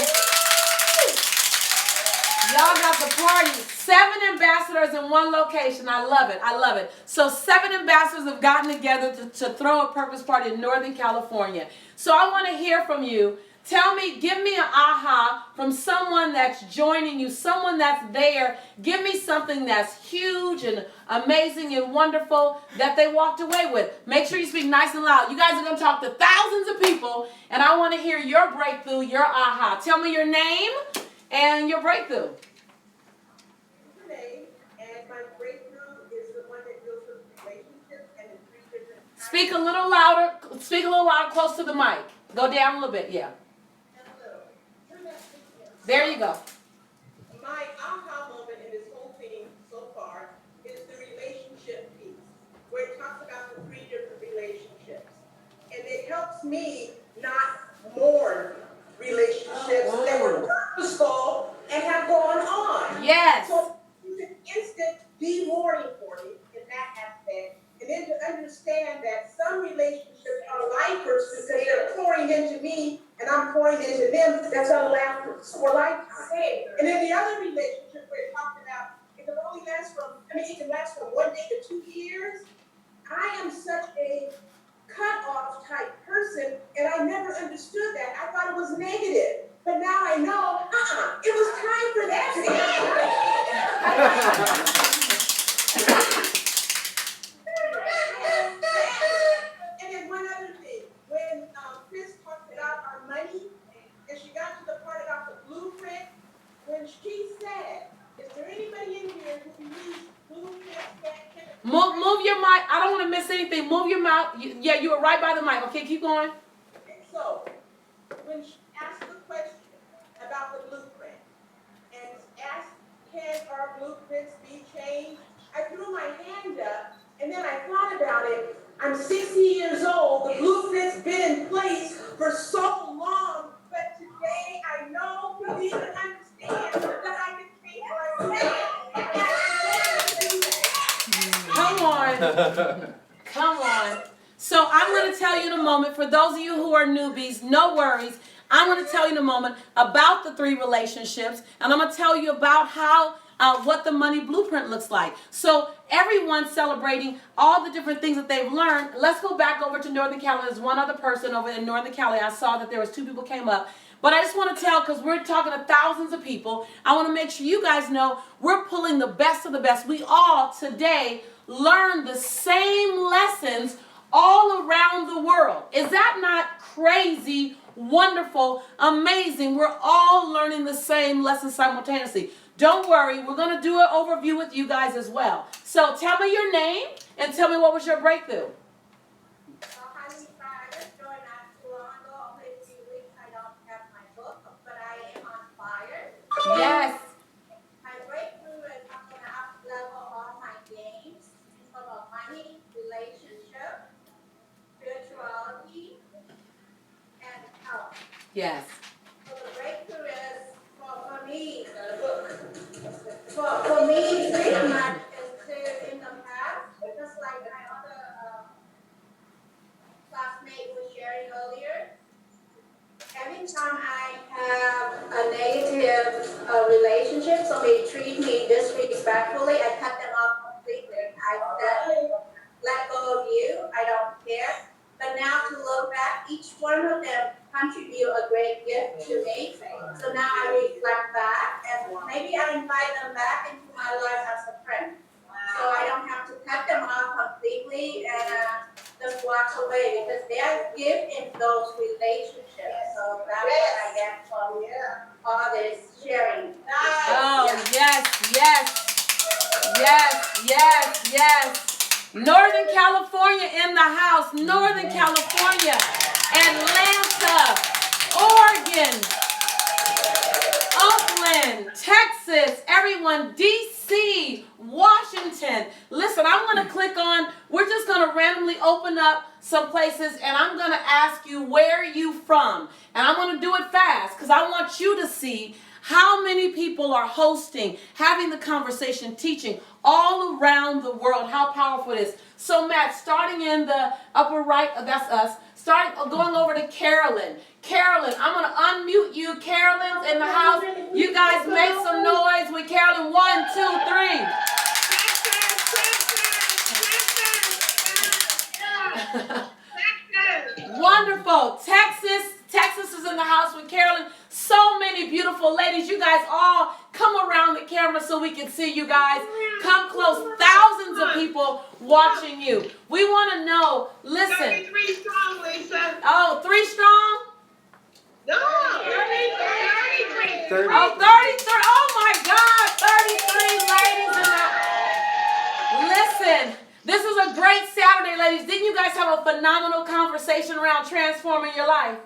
Y'all got the party. 7 ambassadors in one location. I love it. So 7 ambassadors have gotten together to throw a purpose party in Northern California. So I want to hear from you. Tell me, give me an aha from someone that's joining you, someone that's there. Give me something that's huge and amazing and wonderful that they walked away with. Make sure you speak nice and loud. You guys are going to talk to thousands of people, and I want to hear your breakthrough, your aha. Tell me your name and your breakthrough. And my breakthrough is the one that deals with relationships and the 3 different types. Speak a little louder. Speak a little louder, close to the mic. Go down a little bit, yeah. There you go. My aha moment in this whole thing so far is the relationship piece, where it talks about the 3 different relationships. And it helps me not mourn relationships that were purposeful and have gone on. Yes. So it's an instant de-mourning for me in that aspect. And then to understand that some relationships are lifers because they're pouring into me and I'm pouring into them, that's gonna last for a lifetime. And then the other relationship where it talked about, it can only last it can last from 1 day to 2 years. I am such a cut-off type person, and I never understood that. I thought it was negative. But now I know, it was time for that And then one other thing, when Chris talked about our money, and she got to the part about the blueprint, when she said, is there anybody in here who believes blueprints can't Move your mic. I don't want to miss anything. Move your mouth. Yeah, you were right by the mic. Okay, keep going. So, when she asked the question about the blueprint, and asked, can our blueprints be changed? I threw my hand up, and then I thought about it. I'm 60 years old. The blueprint's been in place for so long, but today I know, believe, and understand that I can change myself. Come on. Come on. So I'm going to tell you in a moment, for those of you who are newbies, no worries. I'm going to tell you in a moment about the 3 relationships, and I'm going to tell you about how what the money blueprint looks like. So everyone's celebrating all the different things that they've learned. Let's go back over to Northern Cali. There's one other person over in Northern Cali. I saw that there was 2 people came up. But I just want to tell, because we're talking to thousands of people, I want to make sure you guys know we're pulling the best of the best. We all today learn the same lessons all around the world. Is that not crazy, wonderful, amazing? We're all learning the same lessons simultaneously. Don't worry, we're going to do an overview with you guys as well. So tell me your name and tell me what was your breakthrough. Yes. My breakthrough is I'm going to up-level all my games in terms of money, relationship, spirituality, and health. Yes. So the breakthrough is, for me, for me, pretty much is to, in the past, just like my other classmate was sharing earlier, every time I have a negative relationship, somebody treat me disrespectfully, I cut them off completely. I said, let go of you, I don't care. But now to look back, each one of them contribute a great gift to me. So now I reflect back, and maybe I invite them back into my life as a friend. So I don't have to cut them off completely and just walk away, because there's gift in those relationships. So that's what I get from all this sharing. Oh, yes, yes, yes, yes, yes. Northern California in the house. Northern California, Atlanta, Oregon, Oakland, Texas, everyone, DC, Washington. Listen, I'm going to click on, we're just going to randomly open up some places, and I'm going to ask you where you from. And I'm going to do it fast because I want you to see how many people are hosting, having the conversation, teaching all around the world. How powerful it is. So Matt, starting in the upper right, that's us, going over to Carolyn. Carolyn, I'm going to unmute you. Carolyn's in the house. You guys make some noise with Carolyn. 1, 2, 3. Wonderful. Texas is in the house with Carolyn. So many beautiful ladies. You guys all come around the camera so we can see you guys. Come close. Thousands of people watching you. We want to know, listen. 33 strong, Lisa. Oh, 3 strong? No, 33. 30. Oh, 33. Oh my God. 33 ladies in the. Listen. This is a great Saturday, ladies. Didn't you guys have a phenomenal conversation around transforming your life?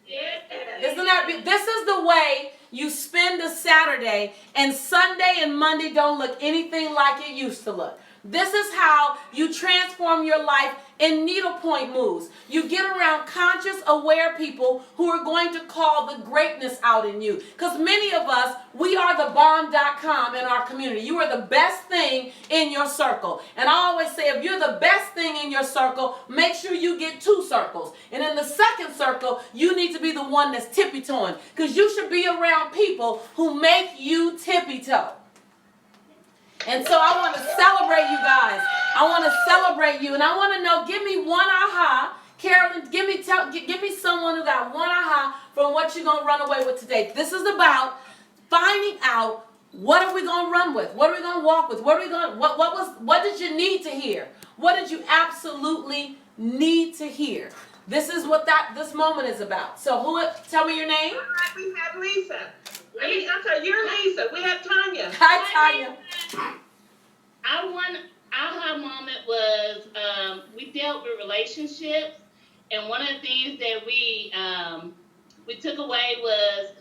Yeah. Isn't that? This is the way you spend a Saturday, and Sunday and Monday don't look anything like it used to look. This is how you transform your life in needlepoint moves. You get around conscious, aware people who are going to call the greatness out in you. Because many of us, we are the bomb.com in our community. You are the best thing in your circle. And I always say, if you're the best thing in your circle, make sure you get 2 circles. And in the second circle, you need to be the one that's tippy-toeing. Because you should be around people who make you tippy-toe. And so I want to celebrate you guys. I want to celebrate you. And I want to know, give me one aha. Carolyn, give me someone who got one aha from what you're going to run away with today. This is about finding out, what are we going to run with? What are we going to walk with? What did you need to hear? What did you absolutely need to hear? This is what this moment is about. So tell me your name. All right, we have Lisa. I'm sorry, you're Lisa. We have Tanya. Hi, Tanya. One aha moment was we dealt with relationships, and one of the things that we took away was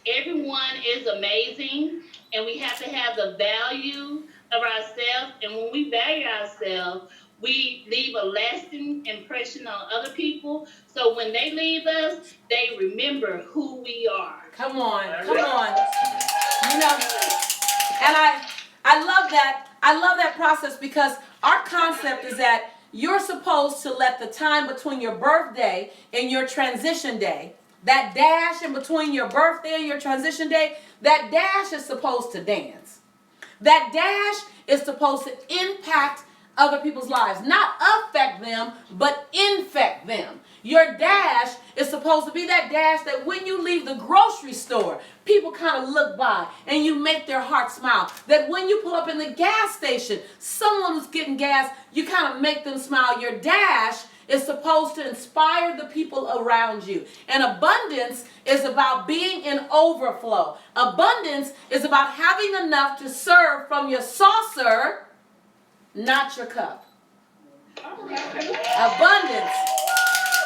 everyone is amazing, and we have to have the value of ourselves. And when we value ourselves, we leave a lasting impression on other people. So when they leave us, they remember who we are. Come on. You know, and I love that. I love that process, because our concept is that you're supposed to let the time between your birthday and your transition day, that dash in between your birthday and your transition day, that dash is supposed to dance. That dash is supposed to impact other people's lives. Not affect them, but infect them. Your dash is supposed to be that dash that when you leave the grocery store, people kind of look by and you make their heart smile. That when you pull up in the gas station, someone who's getting gas, you kind of make them smile. Your dash is supposed to inspire the people around you. And abundance is about being in overflow. Abundance is about having enough to serve from your saucer, not your cup.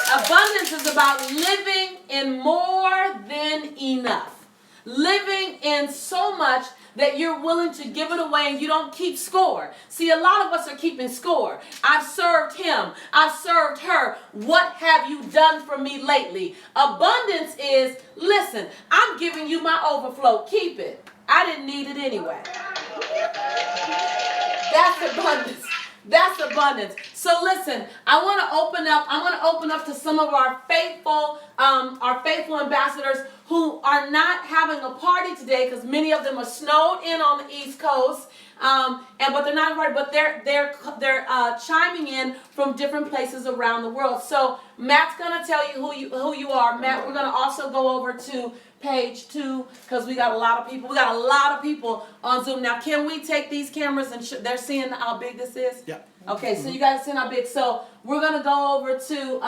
Abundance is about living in more than enough. Living in so much that you're willing to give it away and you don't keep score. See, a lot of us are keeping score. I've served him. I've served her. What have you done for me lately? Abundance is, listen, I'm giving you my overflow. Keep it. I didn't need it anyway. That's abundance. That's abundance. So listen, I'm going to open up to some of our faithful ambassadors who are not having a party today, because many of them are snowed in on the East Coast. But they're not a party, but they're chiming in from different places around the world. So Matt's going to tell you who you are. Matt, we're going to also go over to page 2, because we got a lot of people. We got a lot of people on Zoom. Now, can we take these cameras and they're seeing how big this is? Yeah. Okay, so you guys see how big. So we're gonna go over to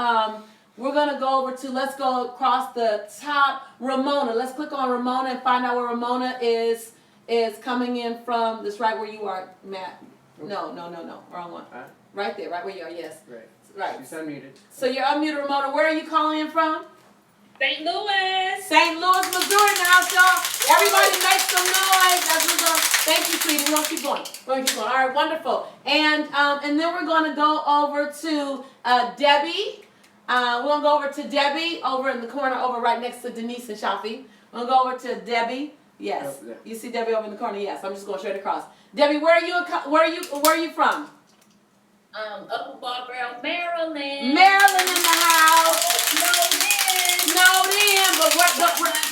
let's go across the top. Ramona. Let's click on Ramona and find out where Ramona is coming in from. This right where you are, Matt. No, wrong one. Right there, right where you are. Yes. Right. She's unmuted. So you're unmuted, Ramona. Where are you calling in from? St. Louis. St. Louis, Missouri now, y'all. Everybody make some noise as we go. Thank you, sweetie. We're going to keep going. All right, wonderful. And then we're going to go over to Debbie. We're going to go over to Debbie over in the corner, over right next to Denise and Shafi. We're going to go over to Debbie. Yes. Oh, yeah. You see Debbie over in the corner? Yes. I'm just going straight across. Debbie, where are you from? Upper Barbara, Maryland. Maryland in the house. Snowed in, but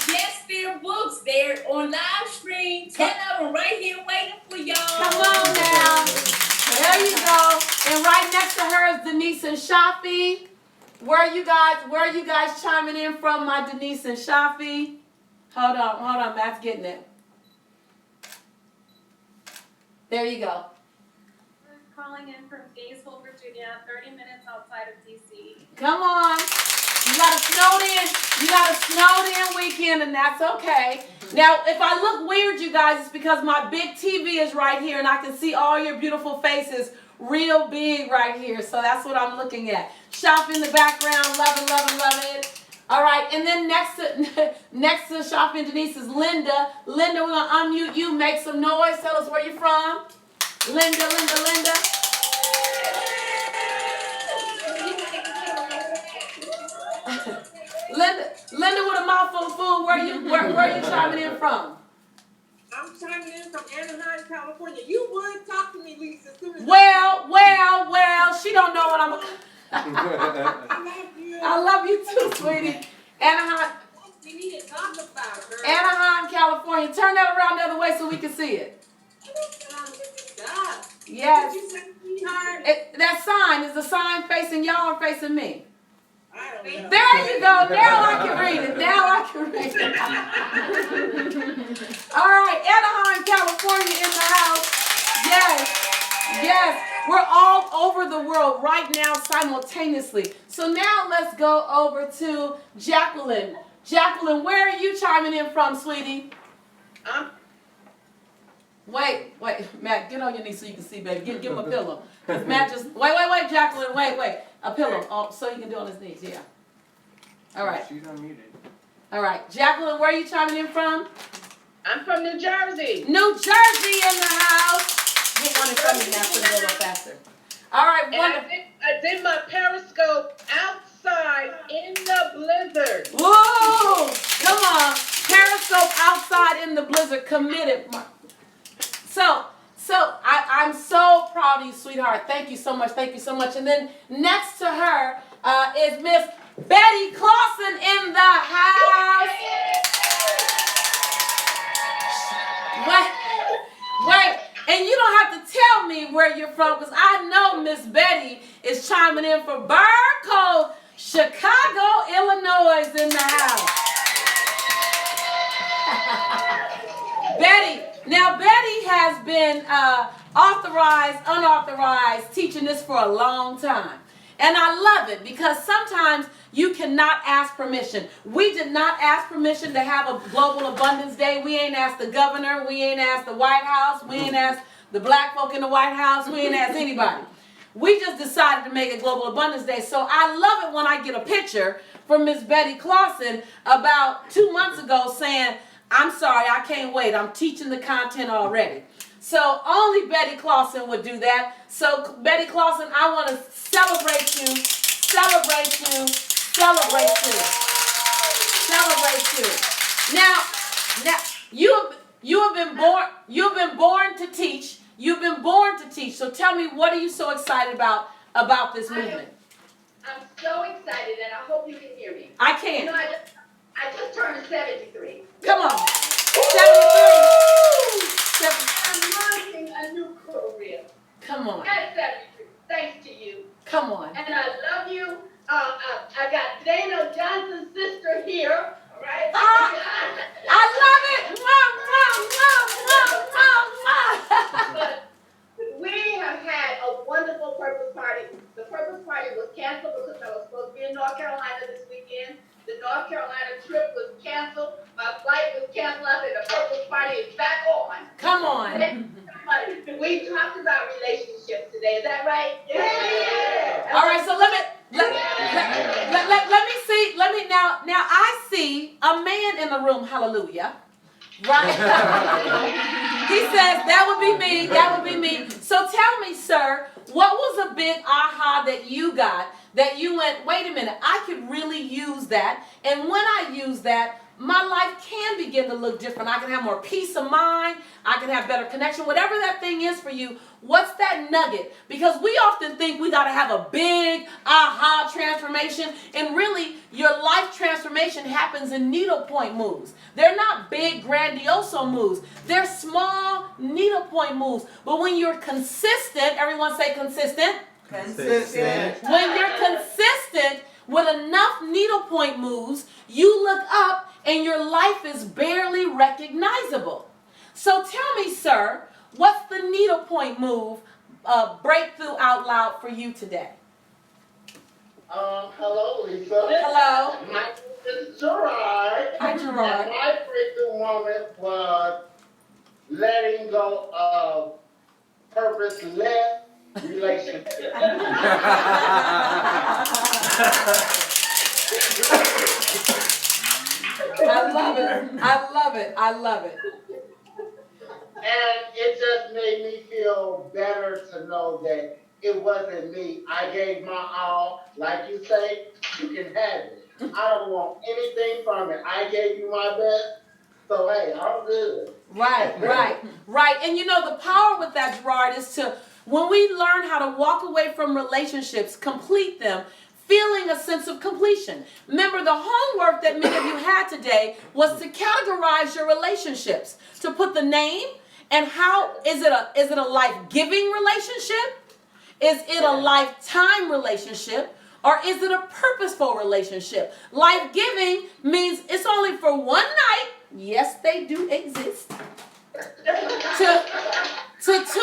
Yes, their books. They're on live stream. 10 of them right here waiting for y'all. come on now. There you go. And right next to her is Denise and Shafi. Shafi, where are you guys chiming in from? My Denise and Shafi. Hold on, Matt's getting it. There you go. Calling in from Gainesville, Virginia, 30 minutes outside of DC. Come on. You got a snowed in weekend, and that's okay. Now, if I look weird, you guys, it's because my big TV is right here, and I can see all your beautiful faces real big right here. So that's what I'm looking at. Shop in the background, love it. All right, and then next to Shop and Denise is Linda. Linda, we're gonna unmute you. Make some noise. Tell us where you're from. Linda. Linda with a mouthful of food. Where you chiming in from? I'm chiming in from Anaheim, California. You would talk to me, Lisa, as soon as Well, she don't know what I'm. I love you. I love you too, sweetie. Anaheim. We need to talk about her. Anaheim, California. Turn that around the other way so we can see it. Yes. Did you say sweetheart? That sign is the sign facing y'all or facing me? I don't know. There you go. Now I can read it. All right. Anaheim, California in the house. Yes. We're all over the world right now simultaneously. So now let's go over to Jacqueline. Jacqueline, where are you chiming in from, sweetie? Wait, Matt, get on your knees so you can see, baby. Give him a pillow. Matt just, wait, Jacqueline, wait. A pillow, so he can do on his knees, yeah. All right. She's unmuted. All right, Jacqueline, where are you chiming in from? I'm from New Jersey. New Jersey in the house. Get one in front of me now so we go a little faster. All right, wonderful. I did my Periscope outside in the blizzard. Whoa! Come on. Periscope outside in the blizzard. Committed. So I'm so proud of you, sweetheart. Thank you so much. And then next to her is Miss Betty Clausen in the house. Wait. And you don't have to tell me where you're from because I know Miss Betty is chiming in from Bird Cove, Chicago, Illinois in the house. Betty has been unauthorized teaching this for a long time. And I love it because sometimes you cannot ask permission. We did not ask permission to have a Global Abundance Day. We ain't asked the governor. We ain't asked the White House. We ain't asked the black folk in the White House. We ain't asked anybody. We just decided to make it Global Abundance Day. So I love it when I get a picture from Miss Betty Clausen about 2 months ago saying, I'm sorry, I can't wait. I'm teaching the content already. So only Betty Clausen would do that. So Betty Clausen, I want to celebrate you. Now you have been born to teach. You've been born to teach. So tell me, what are you so excited about this movement? I'm so excited, and I hope you can hear me. I can. You know, I just turned 73. Come on. 73. I'm launching a new career. Come on. At 73, thanks to you. Come on. And I love you. I got Dana Johnson's sister here, right? I love it. But we have had a wonderful purpose party. The purpose party was canceled because I was supposed to be in North Carolina this weekend. The North Carolina trip was canceled. My flight was canceled. I said the purpose party is back on. Come on. We talked about relationships today. Is that right? Yeah. All right. So let me see. Now I see a man in the room. Hallelujah. Right. He says that would be me. So tell me, sir, what was a big aha that you got that you went, wait a minute, I could really use that. And when I use that, my life can begin to look different. I can have more peace of mind. I can have better connection. Whatever that thing is for you, what's that nugget? Because we often think we got to have a big aha transformation. And really, your life transformation happens in needlepoint moves. They're not big, grandioso moves. They're small needlepoint moves. But when you're consistent, everyone say consistent. Consistent. When you're consistent with enough needlepoint moves, you look up and your life is barely recognizable. So tell me, sir, what's the needlepoint move breakthrough out loud for you today? Hello, Lisa. Hello. My name is Gerard. Hi, Gerard. And my breakthrough moment was letting go of purpose-led relationship. I love it. I love it. I love it. And it just made me feel better to know that it wasn't me. I gave my all. Like you say, you can have it. I don't want anything from it. I gave you my best. So, hey, I'm good. Right. And you know, the power with that, Gerard, is when we learn how to walk away from relationships, complete them, feeling a sense of completion. Remember, the homework that many of you had today was to categorize your relationships, to put the name and how is it a life-giving relationship? Is it a lifetime relationship? Or is it a purposeful relationship? Life-giving means it's only for one night. Yes, they do exist. to 2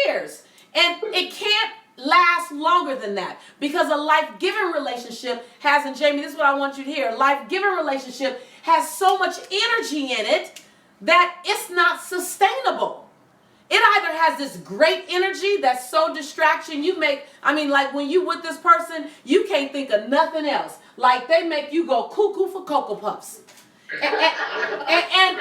years. And it can't last longer than that. Because a life-giving relationship has, and Jamie, this is what I want you to hear, a life-giving relationship has so much energy in it that it's not sustainable. It either has this great energy that's so distraction, like when you with this person, you can't think of nothing else. Like they make you go cuckoo for Cocoa Puffs. And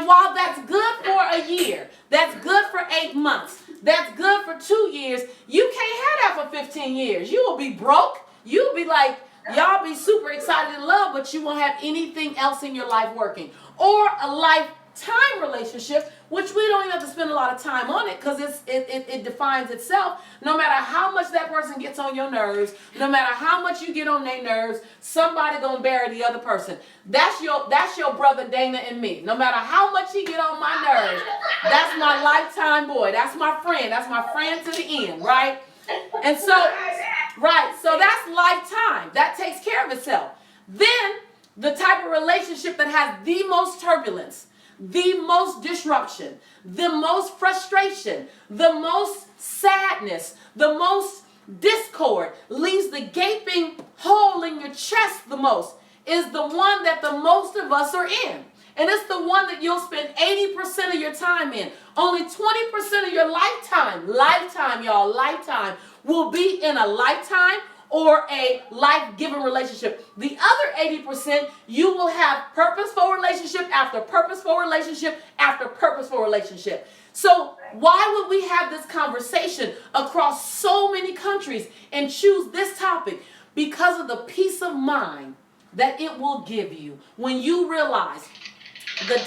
while that's good for a year, that's good for 8 months, that's good for 2 years, you can't have that for 15 years. You will be broke. You'll be like, y'all be super excited in love, but you won't have anything else in your life working. Or a lifetime relationship, which we don't even have to spend a lot of time on it because it defines itself. No matter how much that person gets on your nerves, no matter how much you get on their nerves, somebody gonna bury the other person. That's your brother Dana and me. No matter how much he get on my nerves, that's my lifetime boy. That's my friend. That's my friend to the end, right? And so that's lifetime. That takes care of itself. Then the type of relationship that has the most turbulence, the most disruption, the most frustration, the most sadness, the most discord, leaves the gaping hole in your chest the most, is the one that the most of us are in. And it's the one that you'll spend 80% of your time in. Only 20% of your lifetime, y'all, will be in a lifetime or a life-giving relationship. The other 80%, you will have purposeful relationship after purposeful relationship after purposeful relationship. So why would we have this conversation across so many countries and choose this topic? Because of the peace of mind that it will give you when you realize the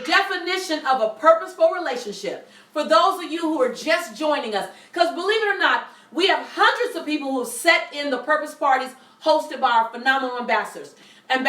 definition of a purposeful relationship. For those of you who are just joining us, because believe it or not, we have hundreds of people who have sat in the purpose parties hosted by our phenomenal ambassadors. And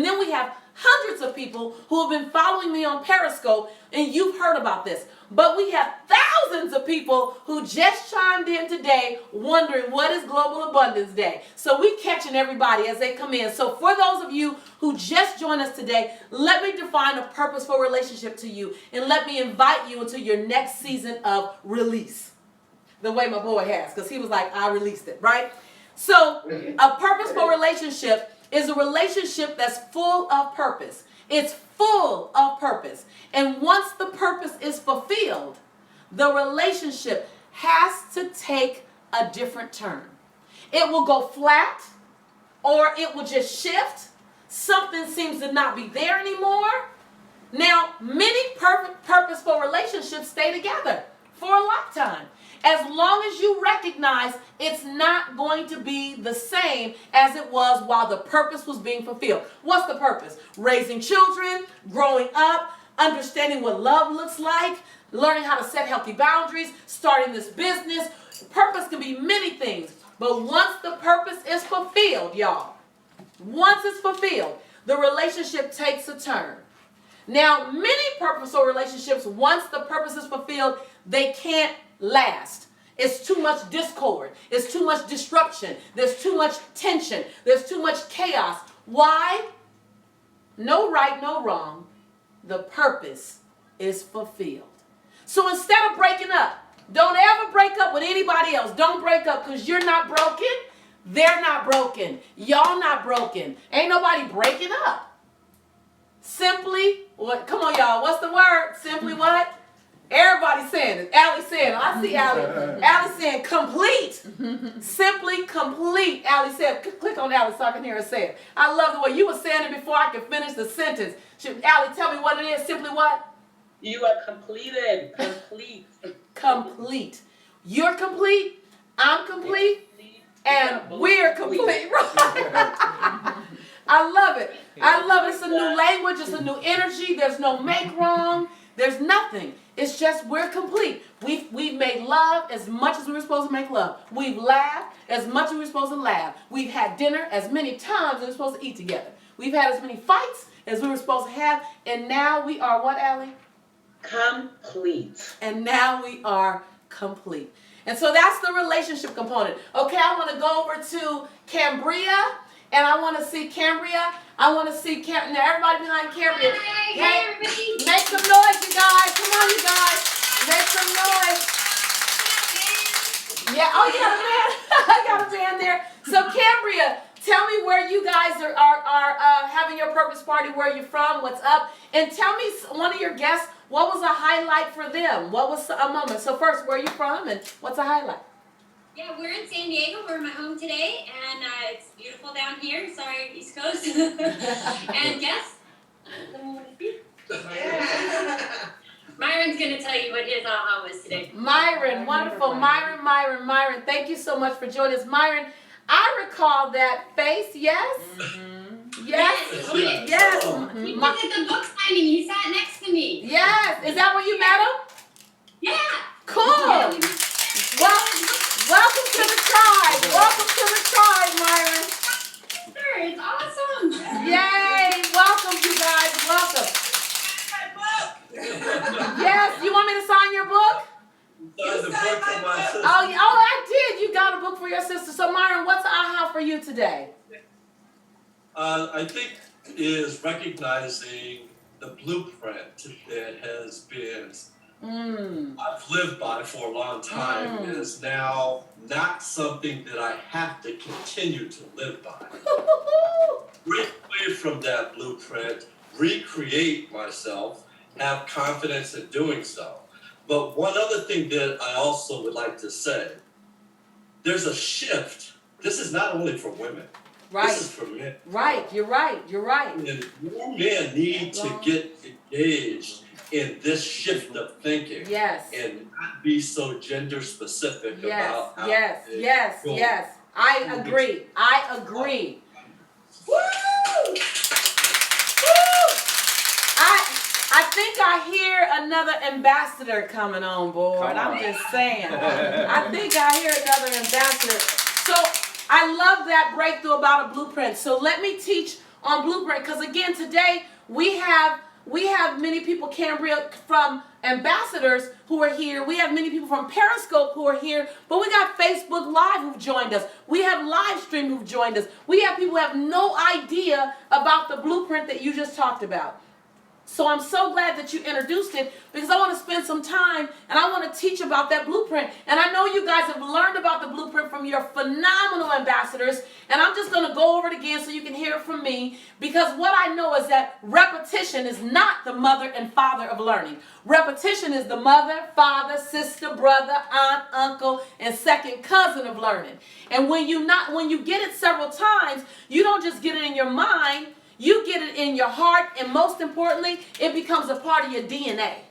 then we have hundreds of people who have been following me on Periscope, and you've heard about this. But we have thousands of people who just chimed in today wondering what is Global Abundance Day. So we catching everybody as they come in. So for those of you who just joined us today, let me define a purposeful relationship to you, and let me invite you into your next season of release. The way my boy has, because he was like, I released it, right? So a purposeful relationship is a relationship that's full of purpose. It's full of purpose. And once the purpose is fulfilled, the relationship has to take a different turn. It will go flat, or it will just shift. Something seems to not be there anymore. Now, many purposeful relationships stay together for a lifetime, as long as you recognize it's not going to be the same as it was while the purpose was being fulfilled. What's the purpose? Raising children, growing up, understanding what love looks like, learning how to set healthy boundaries, starting this business. Purpose can be many things, but once the purpose is fulfilled, y'all, once it's fulfilled, the relationship takes a turn. Now, many purposeful relationships, once the purpose is fulfilled, they can't last. It's too much discord. It's too much disruption. There's too much tension. There's too much chaos. Why? No right, no wrong. The purpose is fulfilled. So instead of breaking up, don't ever break up with anybody else. Don't break up because you're not broken. They're not broken. Y'all not broken. Ain't nobody breaking up. Simply, what? Come on, y'all. What's the word? Simply what? Everybody saying it. Allie saying it. I see Allie. Allie saying complete. Simply complete. Allie said, click on Allie so I can hear her say it. I love the way you were saying it before I could finish the sentence. Allie, tell me what it is. Simply what? You are completed. Complete. Complete. You're complete. I'm complete. And we're complete. Right? I love it. I love it. It's a new language. It's a new energy. There's no make wrong. There's nothing. It's just we're complete. We've made love as much as we were supposed to make love. We've laughed as much as we were supposed to laugh. We've had dinner as many times as we were supposed to eat together. We've had as many fights as we were supposed to have. And now we are what, Allie? Complete. And now we are complete. And so that's the relationship component. Okay, I want to go over to Cambria. And I want to see Cambria. I want to see now everybody behind Cambria. Hey, everybody. Make some noise, you guys. Come on, you guys. Make some noise. Yeah. Oh, you got a band. I got a band there. So Cambria, tell me where you guys are having your purpose party. Where you're from? What's up? And tell me, one of your guests, what was a highlight for them? What was a moment? So first, where are you from, and what's a highlight? Yeah, we're in San Diego. We're in my home today, and it's beautiful down here. Sorry, East Coast. And guess? Myron's going to tell you what his aha was today. Myron, wonderful. Myron. Thank you so much for joining us. Myron, I recall that face, yes? Mm-hmm. Yes. Yes. He was at the book signing. He sat next to me. Yes. Is that where you met him? Yeah. Cool. Welcome to the tribe. Welcome to the tribe, Myron. Sure, it's awesome. Yay. Welcome, you guys. Welcome. Yes. You want me to sign your book? Oh, I did. You got a book for your sister. So, Myron, what's the aha for you today? I think is recognizing the blueprint that has been I've lived by for a long time is now not something that I have to continue to live by. Break away from that blueprint, recreate myself, have confidence in doing so. But one other thing that I also would like to say, there's a shift. This is not only for women. Right. This is for men. Right. You're right. And more men need to get engaged in this shift of thinking. Yes. And not be so gender specific about how Yes. I agree. Woo! I think I hear another ambassador coming on board. I'm just saying. I think I hear another ambassador. So I love that breakthrough about a blueprint. So let me teach on blueprint, because again today we have many people, Cambria, from ambassadors who are here. We have many people from Periscope who are here, but we got Facebook Live who've joined us. We have live stream who've joined us. We have people who have no idea about the blueprint that you just talked about. So I'm so glad that you introduced it, because I want to spend some time and I want to teach about that blueprint. And I know you guys have learned about the blueprint from your phenomenal ambassadors, and I'm just going to go over it again so you can hear it from me, because what I know is that repetition is not the mother and father of learning. Repetition is the mother, father, sister, brother, aunt, uncle, and second cousin of learning. And when you get it several times, you don't just get it in your mind. You get it in your heart, and most importantly, it becomes a part of your DNA.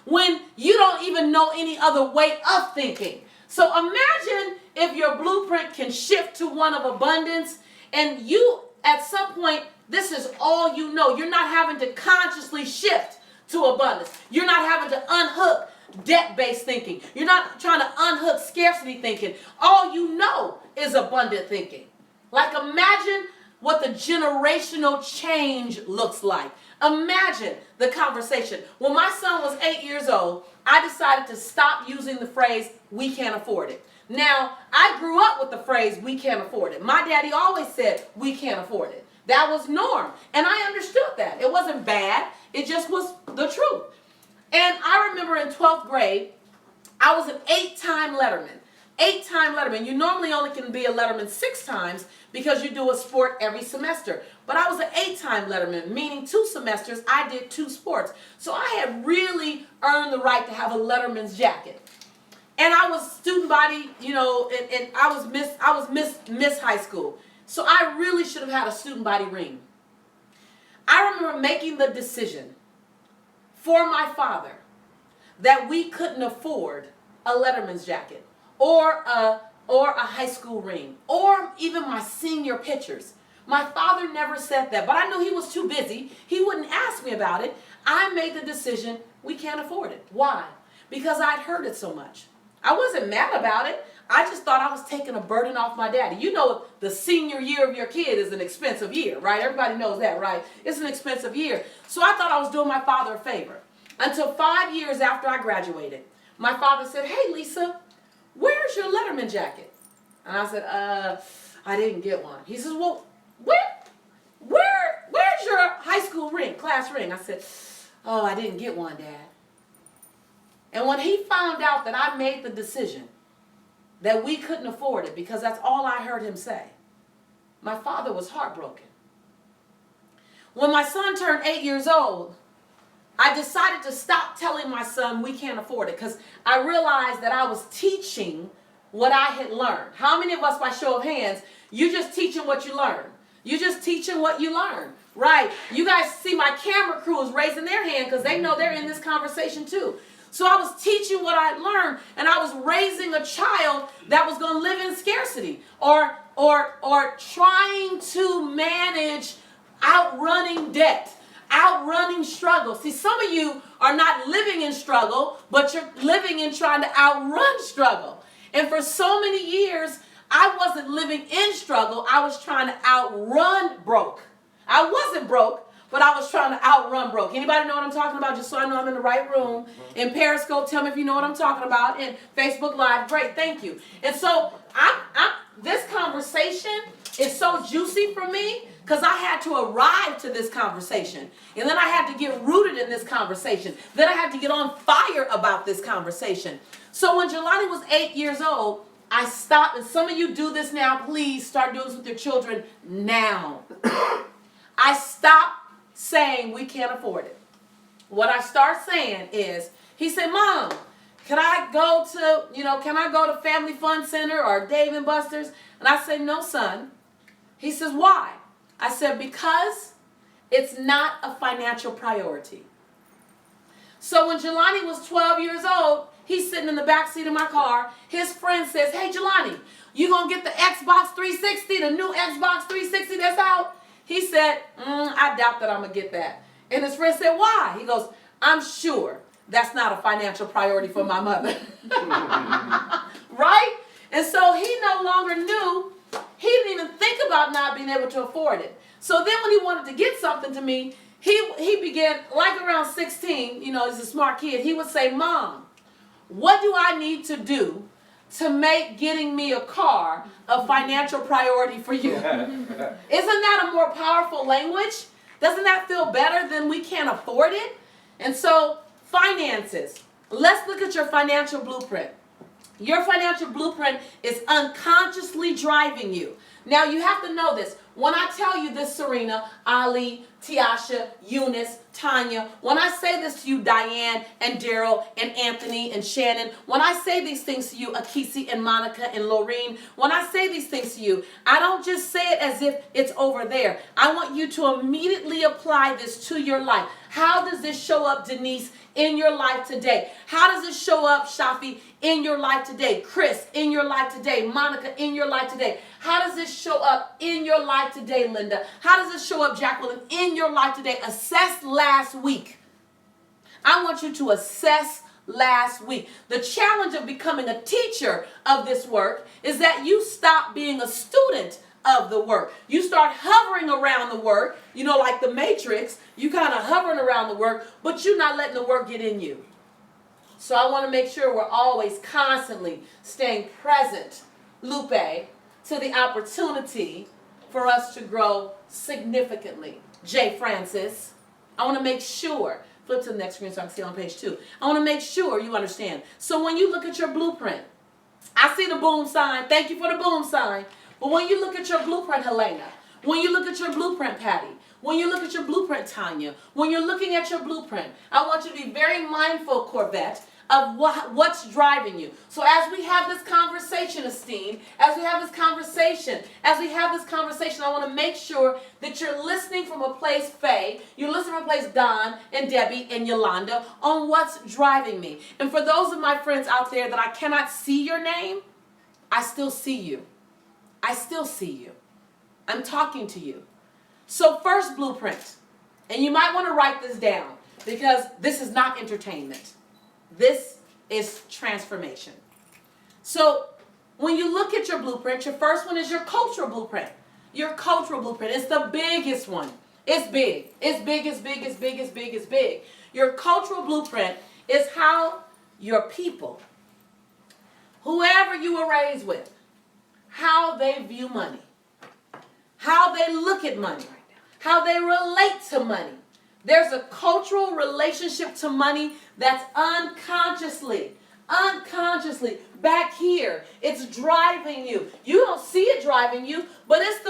When you don't even know any other way of thinking. So imagine if your blueprint can shift to one of abundance, and you, at some point, this is all you know. You're not having to consciously shift to abundance. You're not having to unhook debt-based thinking. You're not trying to unhook scarcity thinking. All you know is abundant thinking. Like imagine what the generational change looks like. Imagine the conversation. When my son was 8 years old, I decided to stop using the phrase, we can't afford it. Now, I grew up with the phrase, we can't afford it. My daddy always said, we can't afford it. That was norm. And I understood that. It wasn't bad. It just was the truth. And I remember in 12th grade, I was an 8-time letterman. 8-time letterman. You normally only can be a letterman 6 times because you do a sport every semester. But I was an 8-time letterman, meaning 2 semesters, I did 2 sports. So I had really earned the right to have a letterman's jacket. And I was student body, you know, and I was Miss High School. So I really should have had a student body ring. I remember making the decision for my father that we couldn't afford a letterman's jacket or a high school ring or even my senior pictures. My father never said that, but I knew he was too busy. He wouldn't ask me about it. I made the decision we can't afford it. Why? Because I'd heard it so much. I wasn't mad about it. I just thought I was taking a burden off my daddy. You know, the senior year of your kid is an expensive year, right? Everybody knows that, right? It's an expensive year. So I thought I was doing my father a favor. Until 5 years after I graduated, my father said, hey, Lisa, where's your letterman jacket? And I said, I didn't get one. He says, well, where's your high school ring, class ring? I said, oh, I didn't get one, Dad. And when he found out that I made the decision that we couldn't afford it, because that's all I heard him say, my father was heartbroken. When my son turned 8 years old, I decided to stop telling my son we can't afford it because I realized that I was teaching what I had learned. How many of us, by show of hands, you just teaching what you learned? You just teaching what you learned, right? You guys see my camera crew is raising their hand because they know they're in this conversation too. So I was teaching what I learned, and I was raising a child that was going to live in scarcity or trying to manage outrunning debt, outrunning struggle. See, some of you are not living in struggle, but you're living in trying to outrun struggle. And for so many years, I wasn't living in struggle. I was trying to outrun broke. I wasn't broke, but I was trying to outrun broke. Anybody know what I'm talking about? Just so I know I'm in the right room. In Periscope, tell me if you know what I'm talking about. In Facebook Live, great, thank you. And so this conversation is so juicy for me because I had to arrive to this conversation. And then I had to get rooted in this conversation. Then I had to get on fire about this conversation. So when Jelani was 8 years old, I stopped, and some of you do this now, please start doing this with your children now. I stopped saying we can't afford it. What I start saying is, he said, Mom, can I go to Family Fun Center or Dave & Buster's? And I said, no, son. He says, why? I said, because it's not a financial priority. So when Jelani was 12 years old, he's sitting in the back seat of my car. His friend says, hey, Jelani, you going to get the Xbox 360, the new Xbox 360 that's out? He said, I doubt that I'm going to get that. And his friend said, why? He goes, I'm sure that's not a financial priority for my mother. Right? And so he no longer knew. He didn't even think about not being able to afford it. So then when he wanted to get something to me, he began, like around 16, he's a smart kid, he would say, Mom, what do I need to do to make getting me a car a financial priority for you? Isn't that a more powerful language? Doesn't that feel better than we can't afford it? And so, finances. Let's look at your financial blueprint. Your financial blueprint is unconsciously driving you. Now, you have to know this. When I tell you this, Serena, Ali, Tiasha, Eunice, Tanya, when I say this to you, Diane and Daryl and Anthony and Shannon, when I say these things to you, Akisi and Monica and Lorene, when I say these things to you, I don't just say it as if it's over there. I want you to immediately apply this to your life. How does this show up, Denise, in your life today? How does it show up, Shafi, in your life today? Chris, in your life today? Monica, in your life today? How does this show up in your life today, Linda? How does it show up, Jacqueline, in your life today? Assess last week. I want you to assess last week. The challenge of becoming a teacher of this work is that you stop being a student of the work. You start hovering around the work, you know, like the Matrix. You kind of hovering around the work, but you're not letting the work get in you. So I want to make sure we're always constantly staying present, Lupe, to the opportunity for us to grow significantly. J. Francis, I want to make sure, flip to the next screen so I can see on page 2. I want to make sure you understand. So when you look at your blueprint, I see the boom sign. Thank you for the boom sign. But when you look at your blueprint, Helena, when you look at your blueprint, Patty, when you look at your blueprint, Tanya, when you're looking at your blueprint, I want you to be very mindful, Corvette, of what's driving you. So as we have this conversation, Esteem, as we have this conversation, I want to make sure that you're listening from a place, Faye, you're listening from a place, Don and Debbie and Yolanda, on what's driving me. And for those of my friends out there that I cannot see your name, I still see you. I still see you. I'm talking to you. So first blueprint, and you might want to write this down because this is not entertainment. This is transformation. So when you look at your blueprint, your first one is your cultural blueprint. Your cultural blueprint is the biggest one. It's big. It's big, it's big, it's big, it's big, it's big. Your cultural blueprint is how your people, whoever you were raised with, how they view money, how they look at money, how they relate to money. There's a cultural relationship to money that's unconsciously, back here. It's driving you. You don't see it driving you, but it's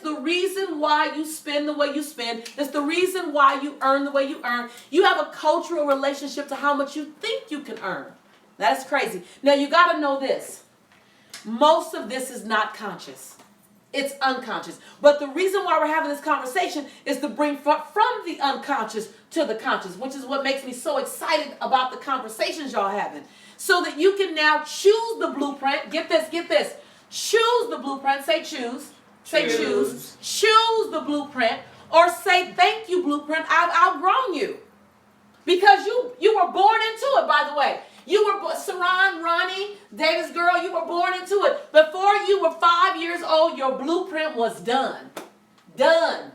the reason why you spend the way you spend. It's the reason why you earn the way you earn. You have a cultural relationship to how much you think you can earn. That's crazy. Now you got to know this. Most of this is not conscious. It's unconscious. But the reason why we're having this conversation is to bring from the unconscious to the conscious, which is what makes me so excited about the conversations y'all having. So that you can now choose the blueprint. Get this. Choose the blueprint. Say choose. Say choose. Choose the blueprint. Or say thank you, blueprint. I've outgrown you. Because you were born into it, by the way. You were, Saran, Ronnie, Davis girl, you were born into it. Before you were 5 years old, your blueprint was done. Done.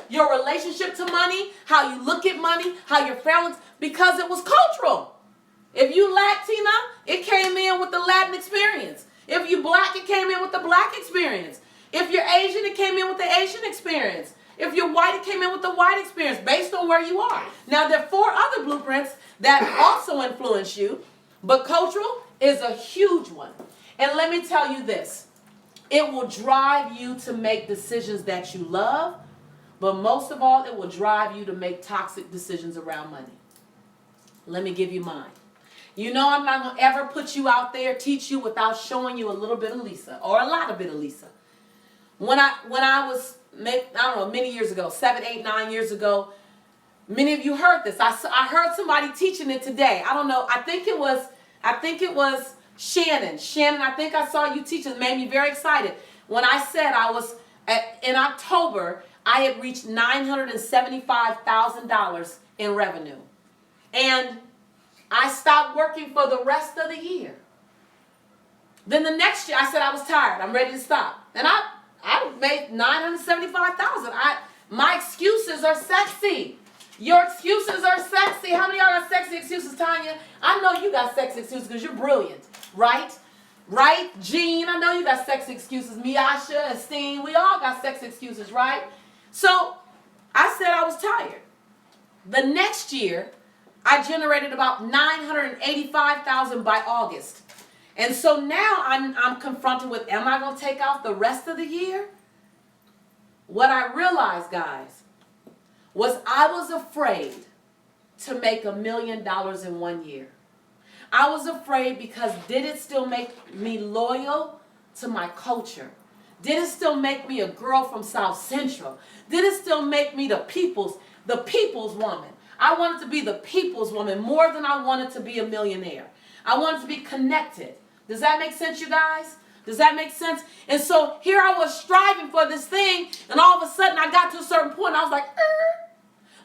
Your relationship to money, how you look at money, how your family, because it was cultural. If you Latina, it came in with the Latin experience. If you black, it came in with the black experience. If you're Asian, it came in with the Asian experience. If you're white, it came in with the white experience based on where you are. Now, there are 4 other blueprints that also influence you, but cultural is a huge one. And let me tell you this. It will drive you to make decisions that you love, but most of all, it will drive you to make toxic decisions around money. Let me give you mine. You know I'm not going to ever put you out there, teach you without showing you a little bit of Lisa or a lot of bit of Lisa. When I was, I don't know, many years ago, 7, 8, 9 years ago, many of you heard this. I heard somebody teaching it today. I don't know. I think it was Shannon. Shannon, I think I saw you teach it. It made me very excited. When I said in October, I had reached $975,000 in revenue. And I stopped working for the rest of the year. Then the next year, I said I was tired. I'm ready to stop. And I made $975,000. My excuses are sexy. Your excuses are sexy. How many of y'all got sexy excuses, Tanya? I know you got sexy excuses because you're brilliant, right? Right? Jean, I know you got sexy excuses. Miasha, Esteem, we all got sexy excuses, right? So I said I was tired. The next year, I generated about $985,000 by August. And so now I'm confronted with, am I going to take off the rest of the year? What I realized, guys, was I was afraid to make $1 million in 1 year. I was afraid because did it still make me loyal to my culture? Did it still make me a girl from South Central? Did it still make me the people's woman? I wanted to be the people's woman more than I wanted to be a millionaire. I wanted to be connected. Does that make sense, you guys? Does that make sense? And so here I was striving for this thing, and all of a sudden I got to a certain point, and I was like,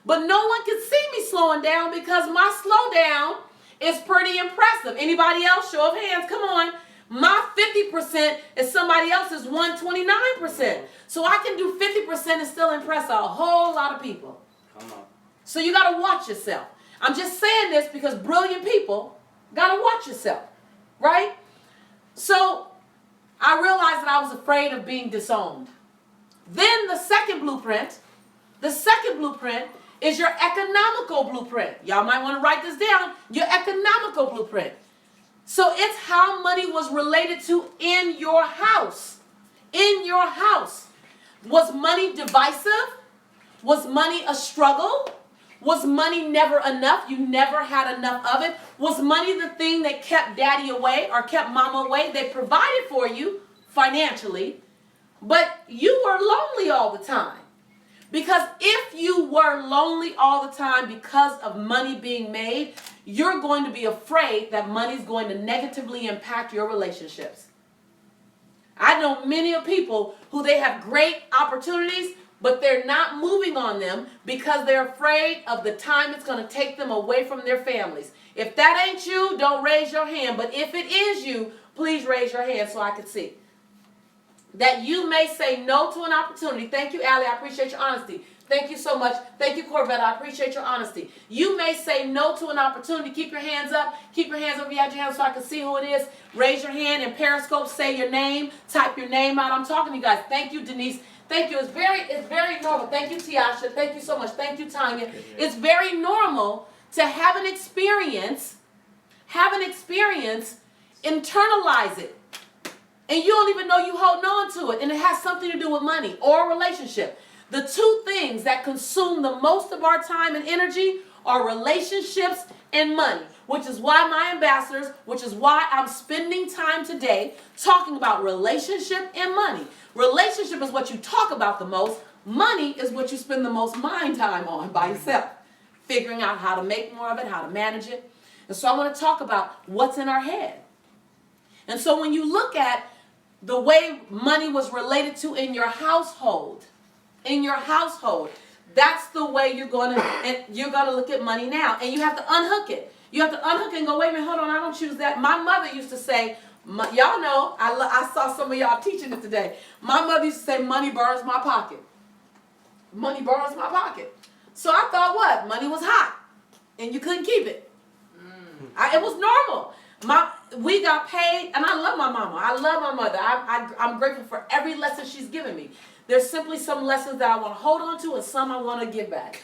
But no one could see me slowing down because my slowdown is pretty impressive. Anybody else? Show of hands, come on. My 50% is somebody else's 129%. So I can do 50% and still impress a whole lot of people. Come on. So you got to watch yourself. I'm just saying this because brilliant people got to watch yourself, right? So I realized that I was afraid of being disowned. Then the second blueprint is your economical blueprint. Y'all might want to write this down. Your economical blueprint. So it's how money was related to in your house. In your house. Was money divisive? Was money a struggle? Was money never enough? You never had enough of it? Was money the thing that kept daddy away or kept mama away? They provided for you financially, but you were lonely all the time. Because if you were lonely all the time because of money being made, you're going to be afraid that money's going to negatively impact your relationships. I know many of people who they have great opportunities, but they're not moving on them because they're afraid of the time it's going to take them away from their families. If that ain't you, don't raise your hand. But if it is you, please raise your hand so I can see. That you may say no to an opportunity. Thank you, Allie. I appreciate your honesty. Thank you so much. Thank you, Corvette. I appreciate your honesty. You may say no to an opportunity. Keep your hands up. Keep your hands up if you have your hands so I can see who it is. Raise your hand in Periscope. Say your name. Type your name out. I'm talking to you guys. Thank you, Denise. Thank you. It's very normal. Thank you, Tiasha. Thank you so much. Thank you, Tanya. It's very normal to have an experience, internalize it. And you don't even know you holding on to it. And it has something to do with money or relationship. The two things that consume the most of our time and energy are relationships and money, which is why my ambassadors, which is why I'm spending time today talking about relationship and money. Relationship is what you talk about the most. Money is what you spend the most mind time on by yourself, figuring out how to make more of it, how to manage it. And so I want to talk about what's in our head. And so when you look at the way money was related to in your household, that's the way you're going to look at money now. And you have to unhook it. You have to unhook it and go, wait a minute, hold on, I don't choose that. My mother used to say, y'all know, I saw some of y'all teaching it today. My mother used to say, money burns my pocket. Money burns my pocket. So I thought what? Money was hot and you couldn't keep it. It was normal. We got paid, and I love my mama. I love my mother. I'm grateful for every lesson she's given me. There's simply some lessons that I want to hold on to and some I want to give back.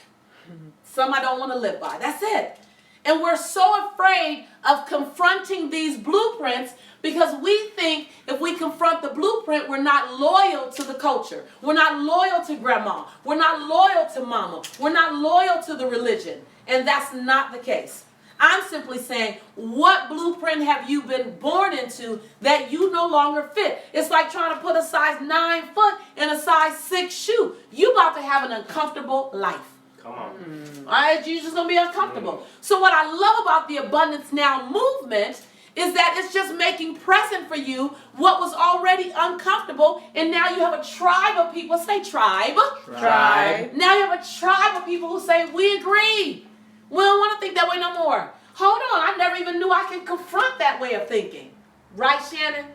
Some I don't want to live by. That's it. And we're so afraid of confronting these blueprints because we think if we confront the blueprint, we're not loyal to the culture. We're not loyal to grandma. We're not loyal to mama. We're not loyal to the religion. And that's not the case. I'm simply saying, what blueprint have you been born into that you no longer fit? It's like trying to put a size 9 foot in a size 6 shoe. You about to have an uncomfortable life. Come on. All right, you're just going to be uncomfortable. So what I love about the Abundance Now movement is that it's just making present for you what was already uncomfortable, and now you have a tribe of people. Say tribe. Tribe. Now you have a tribe of people who say, we agree. We don't want to think that way no more. Hold on, I never even knew I could confront that way of thinking. Right, Shannon?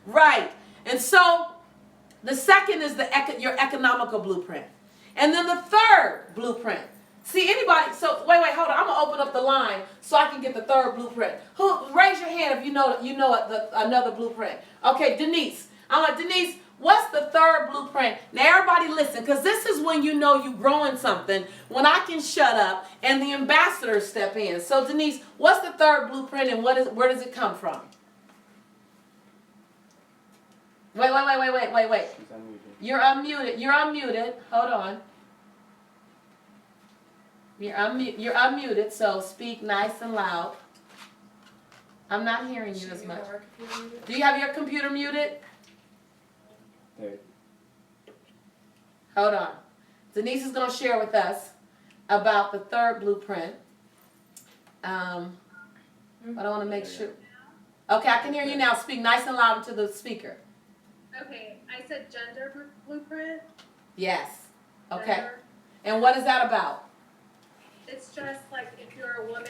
Right. And so the second is your economical blueprint. And then the third blueprint. See, anybody, so wait, hold on. I'm going to open up the line so I can get the third blueprint. Raise your hand if you know another blueprint. Okay, Denise. I'm like, Denise, what's the third blueprint? Now, everybody listen, because this is when you know you're growing something, when I can shut up and the ambassadors step in. So, Denise, what's the third blueprint and where does it come from? Wait. You're unmuted. Hold on. You're unmuted, so speak nice and loud. I'm not hearing you as much. Do you have your computer muted? There. Hold on. Denise is going to share with us about the third blueprint. But I want to make sure. Okay, I can hear you now. Speak nice and loud into the speaker. Okay, I said gender blueprint. Yes. Okay. Gender. And what is that about? It's just like if you're a woman,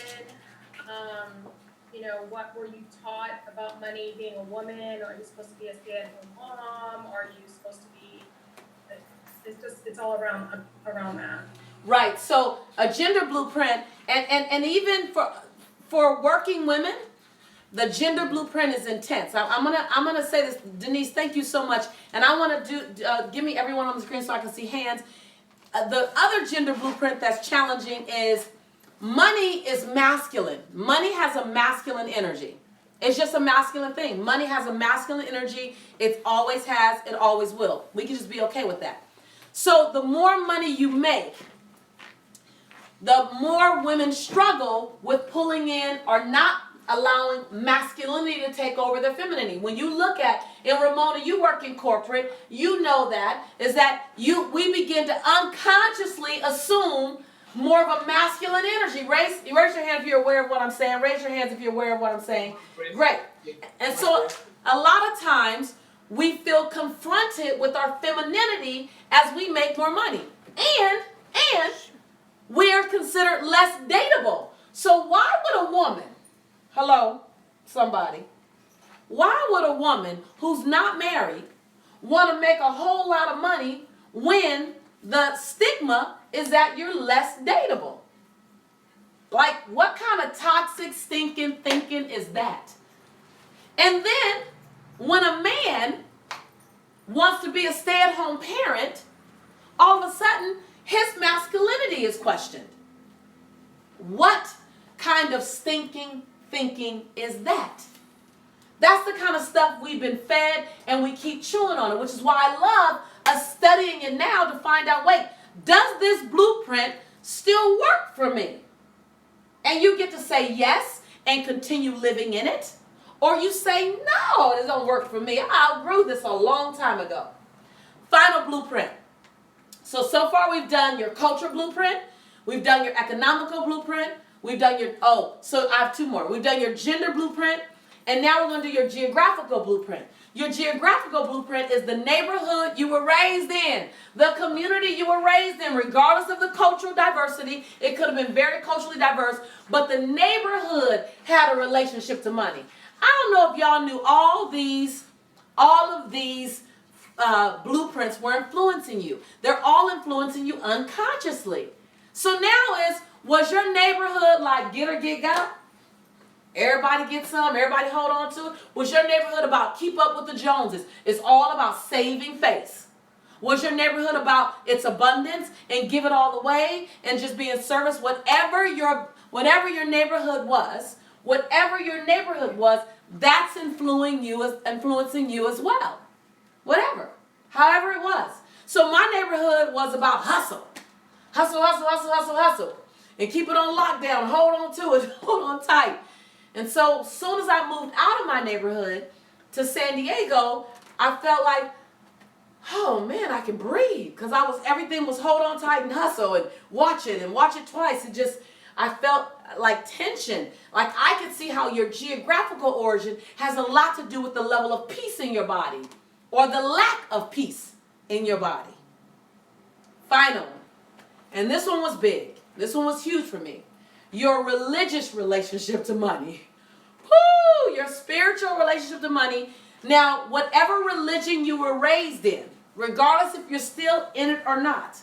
what were you taught about money being a woman? Are you supposed to be a stay-at-home mom? Are you supposed to be, it's all around that. Right. So a gender blueprint, and even for working women, the gender blueprint is intense. I'm gonna say this, Denise. Thank you so much. And I want to give me everyone on the screen so I can see hands. The other gender blueprint that's challenging is money is masculine. Money has a masculine energy. It's just a masculine thing. Money has a masculine energy. It always has. It always will. We can just be okay with that. So the more money you make, the more women struggle with pulling in or not allowing masculinity to take over their femininity. When you look at, and Ramona, you work in corporate, you know that, is that we begin to unconsciously assume more of a masculine energy. Raise your hand if you're aware of what I'm saying. Raise your hands if you're aware of what I'm saying. Great. And so a lot of times we feel confronted with our femininity as we make more money. And we are considered less dateable. So why would a woman, hello, somebody, why would a woman who's not married want to make a whole lot of money when the stigma is that you're less dateable? Like, what kind of toxic, stinking thinking is that? And then, when a man wants to be a stay-at-home parent, all of a sudden, his masculinity is questioned. What kind of stinking thinking is that? That's the kind of stuff we've been fed, and we keep chewing on it, which is why I love studying it now to find out, wait, does this blueprint still work for me? And you get to say yes and continue living in it, or you say, no, it doesn't work for me. I outgrew this a long time ago. Final blueprint. So far we've done your culture blueprint, we've done your economical blueprint, we've done your, so I have two more. We've done your gender blueprint, and now we're going to do your geographical blueprint. Your geographical blueprint is the neighborhood you were raised in, the community you were raised in, regardless of the cultural diversity. It could have been very culturally diverse, but the neighborhood had a relationship to money. I don't know if y'all knew all of these blueprints were influencing you. They're all influencing you unconsciously. So now was your neighborhood like get or get got? Everybody get some, everybody hold on to it. Was your neighborhood about keep up with the Joneses? It's all about saving face. Was your neighborhood about its abundance and give it all away and just be in service? Whatever your neighborhood was, that's influencing you as well. Whatever. However it was. So my neighborhood was about hustle. Hustle, hustle, hustle, hustle, hustle. And keep it on lockdown. Hold on to it. Hold on tight. And so as soon as I moved out of my neighborhood to San Diego, I felt like, oh man, I can breathe. Because everything was hold on tight and hustle and watch it twice. I felt like tension. Like I could see how your geographical origin has a lot to do with the level of peace in your body or the lack of peace in your body. Final one. And this one was big. This one was huge for me. Your religious relationship to money. Woo! Your spiritual relationship to money. Now, whatever religion you were raised in, regardless if you're still in it or not.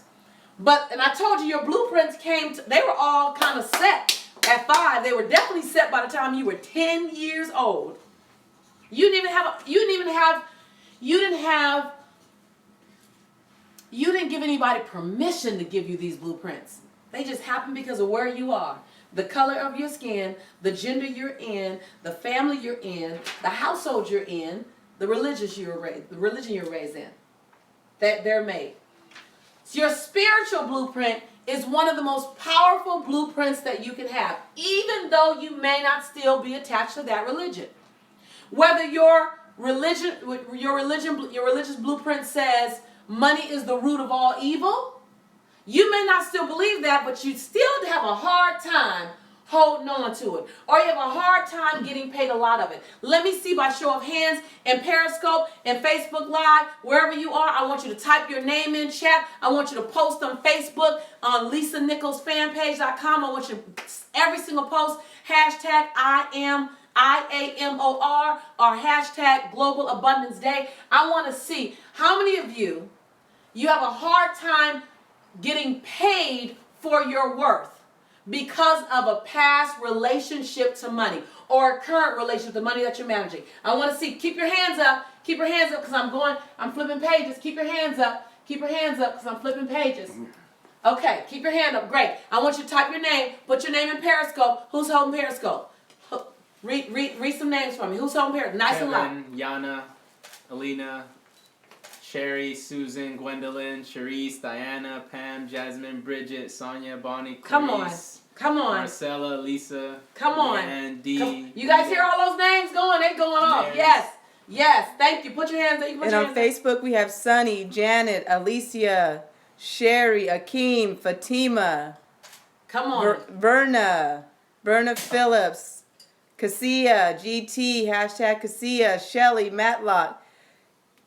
And I told you your blueprints they were all kind of set at 5. They were definitely set by the time you were 10 years old. You didn't give anybody permission to give you these blueprints. They just happen because of where you are. The color of your skin, the gender you're in, the family you're in, the household you're in, the religion you're raised in. That they're made. So your spiritual blueprint is one of the most powerful blueprints that you can have, even though you may not still be attached to that religion. Whether your religious blueprint says money is the root of all evil, you may not still believe that, but you still have a hard time holding on to it. Or you have a hard time getting paid a lot of it. Let me see by show of hands in Periscope and Facebook Live, wherever you are. I want you to type your name in chat. I want you to post on Facebook on Lisa Nichols fanpage.com. I want you to, every single post, hashtag I am IAMOR, or hashtag Global Abundance Day. I want to see how many of you have a hard time getting paid for your worth because of a past relationship to money or a current relationship to money that you're managing. I want to see, keep your hands up because I'm flipping pages. Keep your hands up because I'm flipping pages. Okay, keep your hand up, great. I want you to type your name, put your name in Periscope. Who's holding Periscope? Read some names for me. Who's holding Periscope? Nice and loud. Kevin, Yana, Alina, Sherry, Susan, Gwendolyn, Charisse, Diana, Pam, Jasmine, Bridget, Sonia, Bonnie, Clarice. Come on. Marcella, Lisa. Come on. And Dee. You guys hear all those names going? They going off. Yes. Thank you. Put your hands up. And on Facebook, we have Sunny, Janet, Alicia, Sherry, Akeem, Fatima. Come on. Verna Phillips, Cassia, GT, hashtag Cassia, Shelly, Matlock,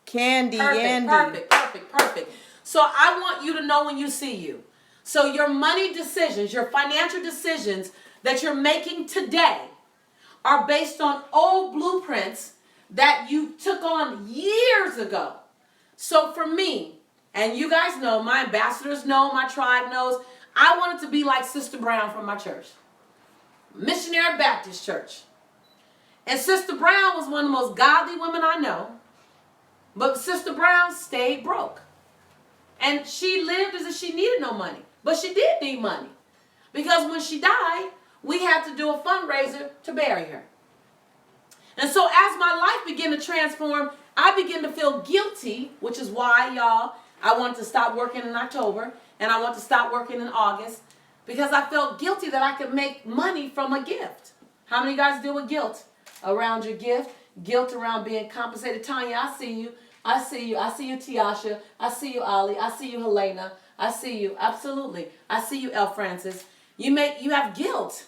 Candy, Andy. Perfect. So I want you to know when you see you. So your money decisions, your financial decisions that you're making today are based on old blueprints that you took on years ago. So for me, and you guys know, my ambassadors know, my tribe knows, I wanted to be like Sister Brown from my church, Missionary Baptist Church. And Sister Brown was one of the most godly women I know, but Sister Brown stayed broke. And she lived as if she needed no money. But she did need money. Because when she died, we had to do a fundraiser to bury her. And so as my life began to transform, I began to feel guilty, which is why, y'all, I wanted to stop working in October and I want to stop working in August, because I felt guilty that I could make money from a gift. How many of you guys deal with guilt around your gift? Guilt around being compensated? Tanya, I see you. I see you, Tiasha. I see you, Ali. I see you, Helena. I see you, absolutely. I see you, El Francis. You have guilt.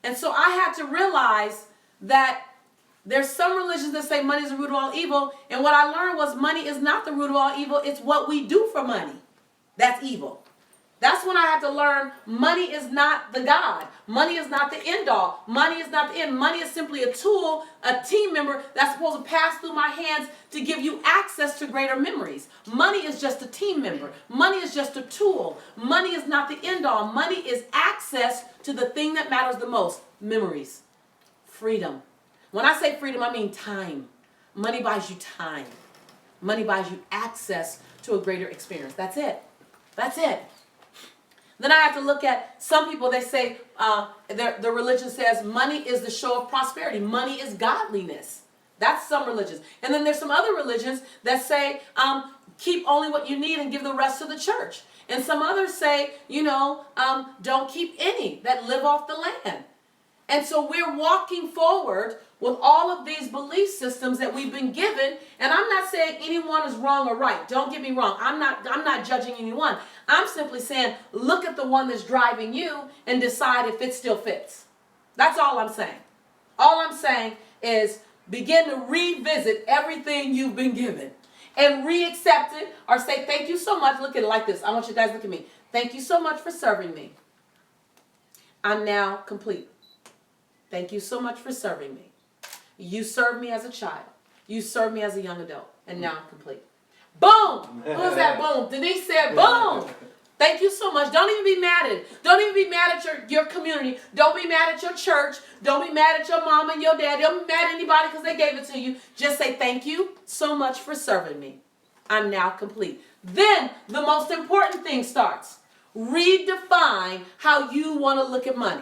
And so I had to realize that there's some religions that say money is the root of all evil. And what I learned was money is not the root of all evil. It's what we do for money that's evil. That's when I had to learn money is not the God. Money is not the end all. Money is not the end. Money is simply a tool, a team member that's supposed to pass through my hands to give you access to greater memories. Money is just a team member. Money is just a tool. Money is not the end all. Money is access to the thing that matters the most, memories, freedom. When I say freedom, I mean time. Money buys you time. Money buys you access to a greater experience. That's it. That's it. Then I have to look at some people, they say, the religion says money is the show of prosperity. Money is godliness. That's some religions. And then there's some other religions that say, keep only what you need and give the rest to the church. And some others say, don't keep any, that live off the land. And so we're walking forward with all of these belief systems that we've been given. And I'm not saying anyone is wrong or right. Don't get me wrong. I'm not judging anyone. I'm simply saying, look at the one that's driving you and decide if it still fits. That's all I'm saying. All I'm saying is begin to revisit everything you've been given and re-accept it, or say, thank you so much. Look at it like this. I want you guys to look at me. Thank you so much for serving me. I'm now complete. Thank you so much for serving me. You served me as a child. You served me as a young adult. And now I'm complete. Boom! Who was that? Boom. Denise said, boom! Thank you so much. Don't even be mad at it. Don't even be mad at your community. Don't be mad at your church. Don't be mad at your mom and your dad. Don't be mad at anybody because they gave it to you. Just say, thank you so much for serving me. I'm now complete. Then the most important thing starts. Redefine how you want to look at money.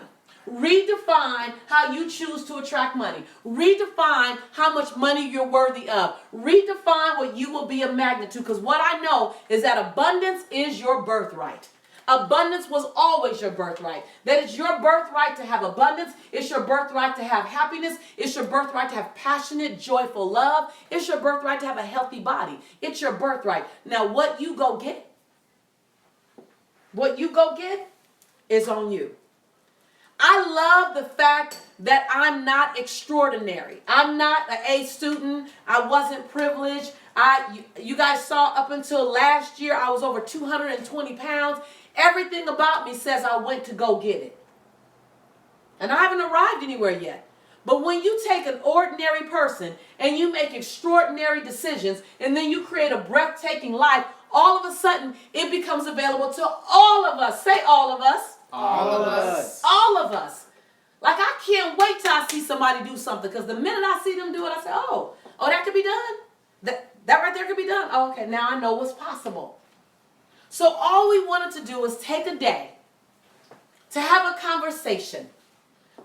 Redefine how you choose to attract money. Redefine how much money you're worthy of. Redefine what you will be a magnet to. Because what I know is that abundance is your birthright. Abundance was always your birthright. That it's your birthright to have abundance. It's your birthright to have happiness. It's your birthright to have passionate, joyful love. It's your birthright to have a healthy body. It's your birthright. Now what you go get is on you. I love the fact that I'm not extraordinary. I'm not an A student. I wasn't privileged. You guys saw up until last year, I was over 220 pounds. Everything about me says I went to go get it. And I haven't arrived anywhere yet. But when you take an ordinary person and you make extraordinary decisions and then you create a breathtaking life, all of a sudden it becomes available to all of us. Say all of us. All of us. All of us. Like, I can't wait till I see somebody do something, because the minute I see them do it, I say, oh, that could be done. That right there could be done. Oh, okay, now I know what's possible. So all we wanted to do is take a day to have a conversation,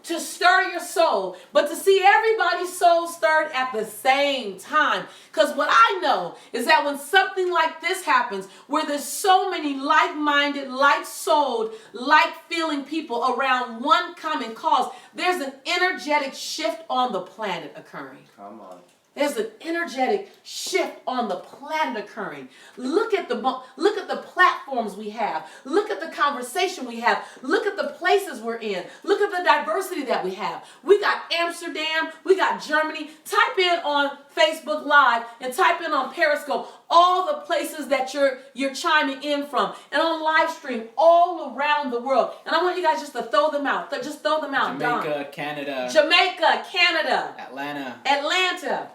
to stir your soul, but to see everybody's soul stirred at the same time. Because what I know is that when something like this happens, where there's so many like-minded, like-souled, like-feeling people around one common cause, there's an energetic shift on the planet occurring. Come on. There's an energetic shift on the planet occurring. Look at the platforms we have. Look at the conversation we have. Look at the places we're in. Look at the diversity that we have. We got Amsterdam. We got Germany. Type in on Facebook Live and type in on Periscope all the places that you're chiming in from, and on live stream all around the world. And I want you guys just to throw them out. Just throw them out. Jamaica, Canada. Jamaica, Canada. Atlanta.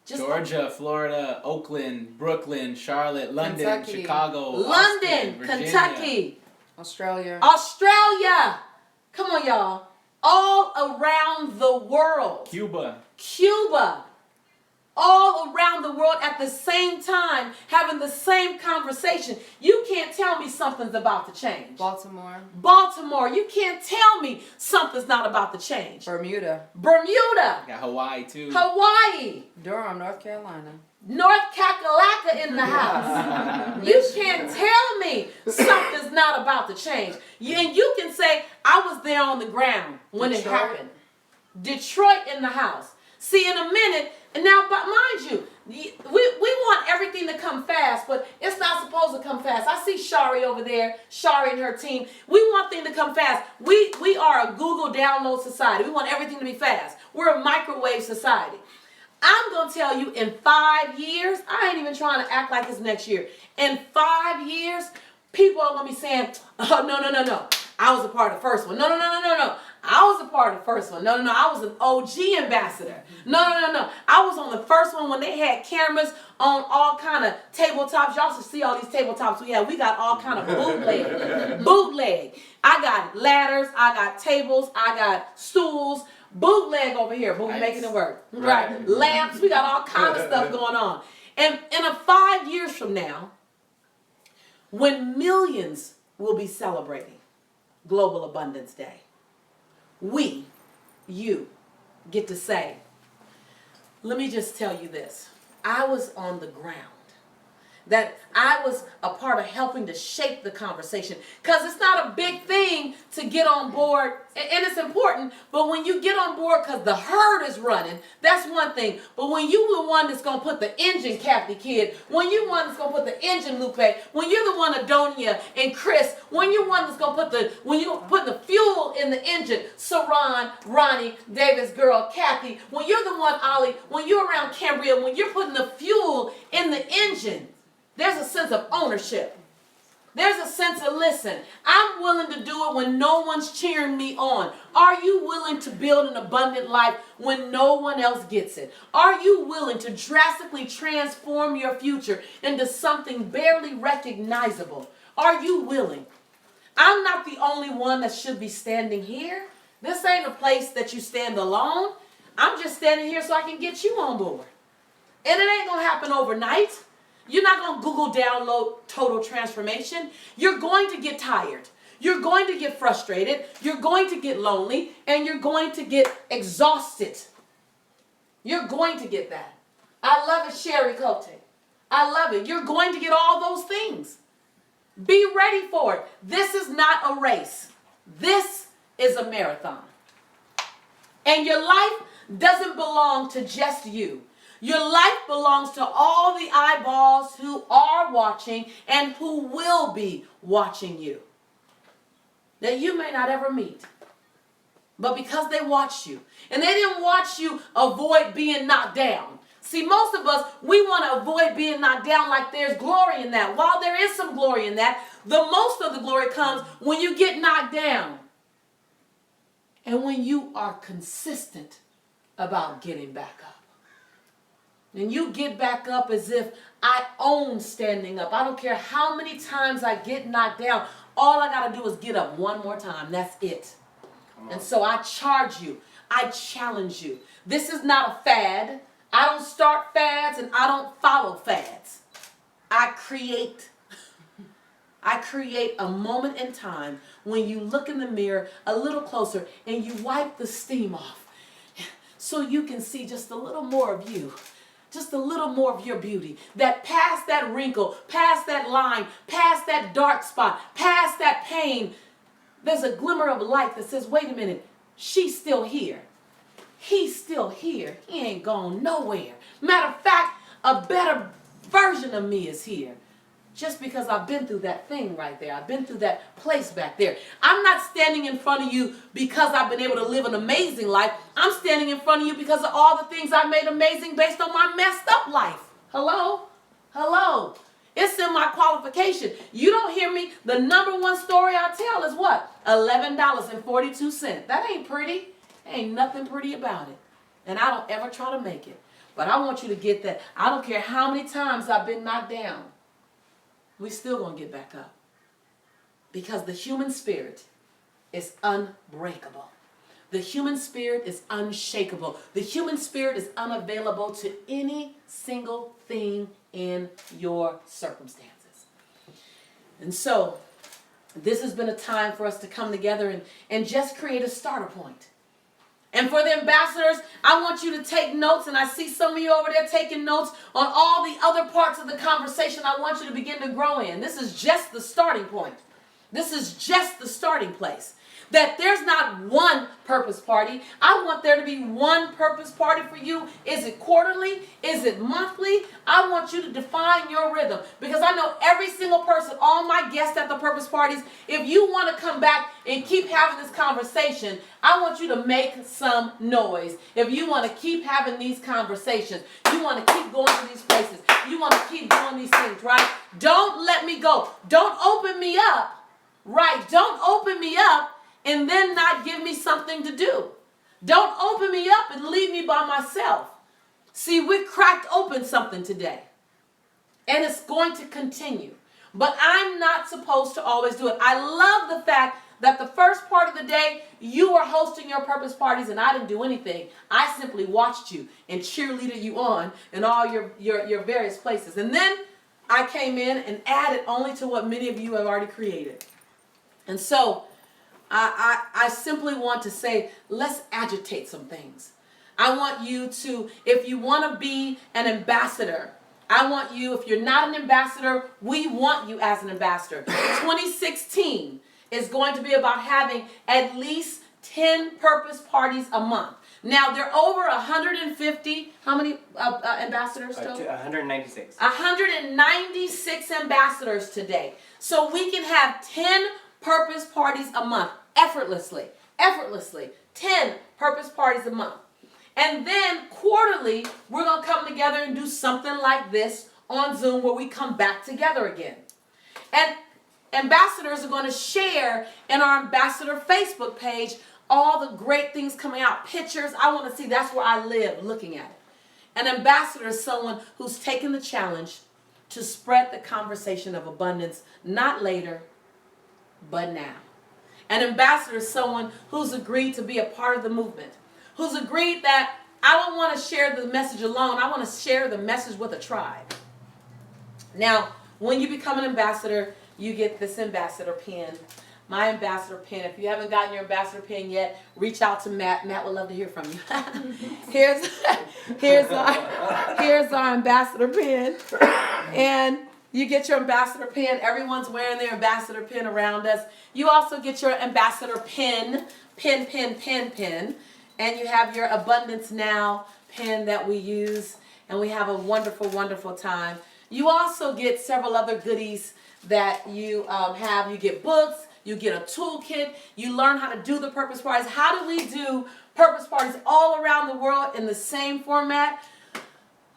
Georgia, Florida, Oakland, Brooklyn, Charlotte, London, Kentucky. Chicago, London, Austin, Kentucky, Australia. Come on, y'all. All around the world. Cuba. All around the world at the same time, having the same conversation. You can't tell me something's about to change. Baltimore. You can't tell me something's not about to change. Bermuda. Got Hawaii too. Durham, North Carolina. North Kakalaka in the house. You can't tell me something's not about to change. And you can say, I was there on the ground when it happened. Detroit in the house. See, in a minute, and now, but mind you, we want everything to come fast, but it's not supposed to come fast. I see Shari over there, Shari and her team. We want things to come fast. We are a Google download society. We want everything to be fast. We're a microwave society. I'm going to tell you, in 5 years, I ain't even trying to act like it's next year. In 5 years, people are going to be saying, oh, no. I was a part of the first one. No. I was a part of the first one. No. I was an OG ambassador. No. I was on the first one when they had cameras on all kind of tabletops. Y'all should see all these tabletops we have. We got all kind of bootleg. I got ladders. I got tables. I got stools. Bootleg over here. But we're making it work. Right. Lamps. We got all kind of stuff going on. And in 5 years from now, when millions will be celebrating Global Abundance Day, you get to say, let me just tell you this. I was on the ground. That I was a part of helping to shape the conversation. Because it's not a big thing to get on board, and it's important, but when you get on board because the herd is running, that's one thing. But when you the one that's going to put the engine, Kathy Kidd, when you one that's going to put the engine, Lupe, when you're the one, Adonia and Chris, when you're one that's going to put the fuel in the engine, Saran, Ronnie, David's girl, Kathy, when you're the one, Ollie, when you're around Cambria, when you're putting the fuel in the engine, there's a sense of ownership. There's a sense of, listen, I'm willing to do it when no one's cheering me on. Are you willing to build an abundant life when no one else gets it? Are you willing to drastically transform your future into something barely recognizable? Are you willing? I'm not the only one that should be standing here. This ain't a place that you stand alone. I'm just standing here so I can get you on board. And it ain't going to happen overnight. You're not going to Google download total transformation. You're going to get tired. You're going to get frustrated. You're going to get lonely. And you're going to get exhausted. You're going to get that. I love it, Sherry Cote. I love it. You're going to get all those things. Be ready for it. This is not a race. This is a marathon. And your life doesn't belong to just you. Your life belongs to all the eyeballs who are watching and who will be watching you. That you may not ever meet. But because they watched you. And they didn't watch you avoid being knocked down. See, most of us, we want to avoid being knocked down like there's glory in that. While there is some glory in that, the most of the glory comes when you get knocked down. and when you are consistent about getting back up. And you get back up as if I own standing up. I don't care how many times I get knocked down. All I got to do is get up one more time. That's it. And so I charge you. I challenge you. This is not a fad. I don't start fads and I don't follow fads. I create a moment in time when you look in the mirror a little closer and you wipe the steam off so you can see just a little more of you. Just a little more of your beauty. That past that wrinkle, past that line, past that dark spot, past that pain, there's a glimmer of light that says, wait a minute, she's still here. He's still here. He ain't gone nowhere. Matter of fact, a better version of me is here. Just because I've been through that thing right there. I've been through that place back there. I'm not standing in front of you because I've been able to live an amazing life. I'm standing in front of you because of all the things I made amazing based on my messed up life. Hello? Hello? It's in my qualification. You don't hear me? The number one story I tell is what? $11.42. That ain't pretty. Ain't nothing pretty about it. And I don't ever try to make it. But I want you to get that. I don't care how many times I've been knocked down. We still gonna get back up. Because the human spirit is unbreakable. The human spirit is unshakable. The human spirit is unavailable to any single thing in your circumstances. And so, this has been a time for us to come together and just create a starter point. And for the ambassadors, I want you to take notes, and I see some of you over there taking notes on all the other parts of the conversation I want you to begin to grow in. This is just the starting point. This is just the starting place. That there's not one purpose party. I want there to be one purpose party for you. Is it quarterly? Is it monthly? I want you to define your rhythm. Because I know every single person, all my guests at the purpose parties, if you want to come back and keep having this conversation, I want you to make some noise. If you want to keep having these conversations, you want to keep going to these places, you want to keep doing these things, right? Don't let me go. Don't open me up, right? Don't open me up and then not give me something to do. Don't open me up and leave me by myself. See, we cracked open something today. And it's going to continue. But I'm not supposed to always do it. I love the fact that the first part of the day, you were hosting your purpose parties and I didn't do anything. I simply watched you and cheerleaded you on in all your various places. And then I came in and added only to what many of you have already created. And so, I simply want to say, let's agitate some things. I want you to, if you want to be an ambassador, I want you, if you're not an ambassador, we want you as an ambassador. 2016 is going to be about having at least 10 purpose parties a month. Now, there are over 150, how many ambassadors total? 196. 196 ambassadors today. So we can have 10 purpose parties a month, effortlessly, 10 purpose parties a month. And then quarterly, we're going to come together and do something like this on Zoom where we come back together again. And ambassadors are going to share in our ambassador Facebook page all the great things coming out, pictures. I want to see, that's where I live, looking at it. An ambassador is someone who's taken the challenge to spread the conversation of abundance, not later, but now. An ambassador is someone who's agreed to be a part of the movement, who's agreed that I don't want to share the message alone. I want to share the message with a tribe. Now, when you become an ambassador, you get this ambassador pin. My ambassador pin. If you haven't gotten your ambassador pin yet, reach out to Matt. Matt would love to hear from you. here's our ambassador pin. And you get your ambassador pin. Everyone's wearing their ambassador pin around us. You also get your ambassador pin. And you have your Abundance Now pin that we use. And we have a wonderful, wonderful time. You also get several other goodies that you have. You get books. You get a toolkit. You learn how to do the purpose parties. How do we do purpose parties all around the world in the same format?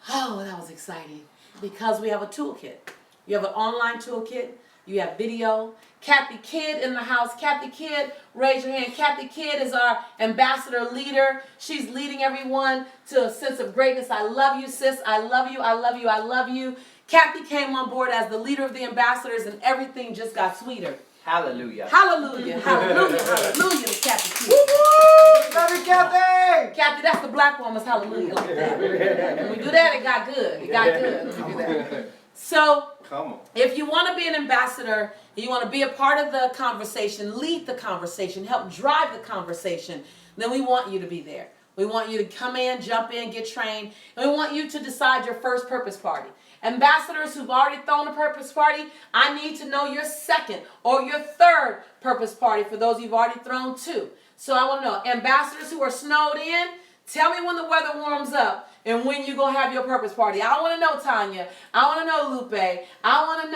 Oh, that was exciting. Because we have a toolkit. You have an online toolkit You have video. Kathy Kidd in the house. Kathy Kidd, raise your hand. Kathy Kidd is our ambassador leader. She's leading everyone to a sense of greatness. I love you, sis. I love you. I love you. I love you. Kathy came on board as the leader of the ambassadors, and everything just got sweeter. Hallelujah. Hallelujah. Hallelujah. Hallelujah to Kathy Kidd. Woo-woo! Love you, Kathy! Kathy, that's the black woman's hallelujah like that. When we do that, it got good. It got good. When we do that. So, come on. If you want to be an ambassador, you want to be a part of the conversation, lead the conversation, help drive the conversation, then we want you to be there. We want you to come in, jump in, get trained, and we want you to decide your first purpose party. Ambassadors who've already thrown a purpose party, I need to know your second or your third purpose party for those you've already thrown two. So I want to know, ambassadors who are snowed in, tell me when the weather warms up and when you're going to have your purpose party. I want to know, Tanya. I want to know, Lupe. I want to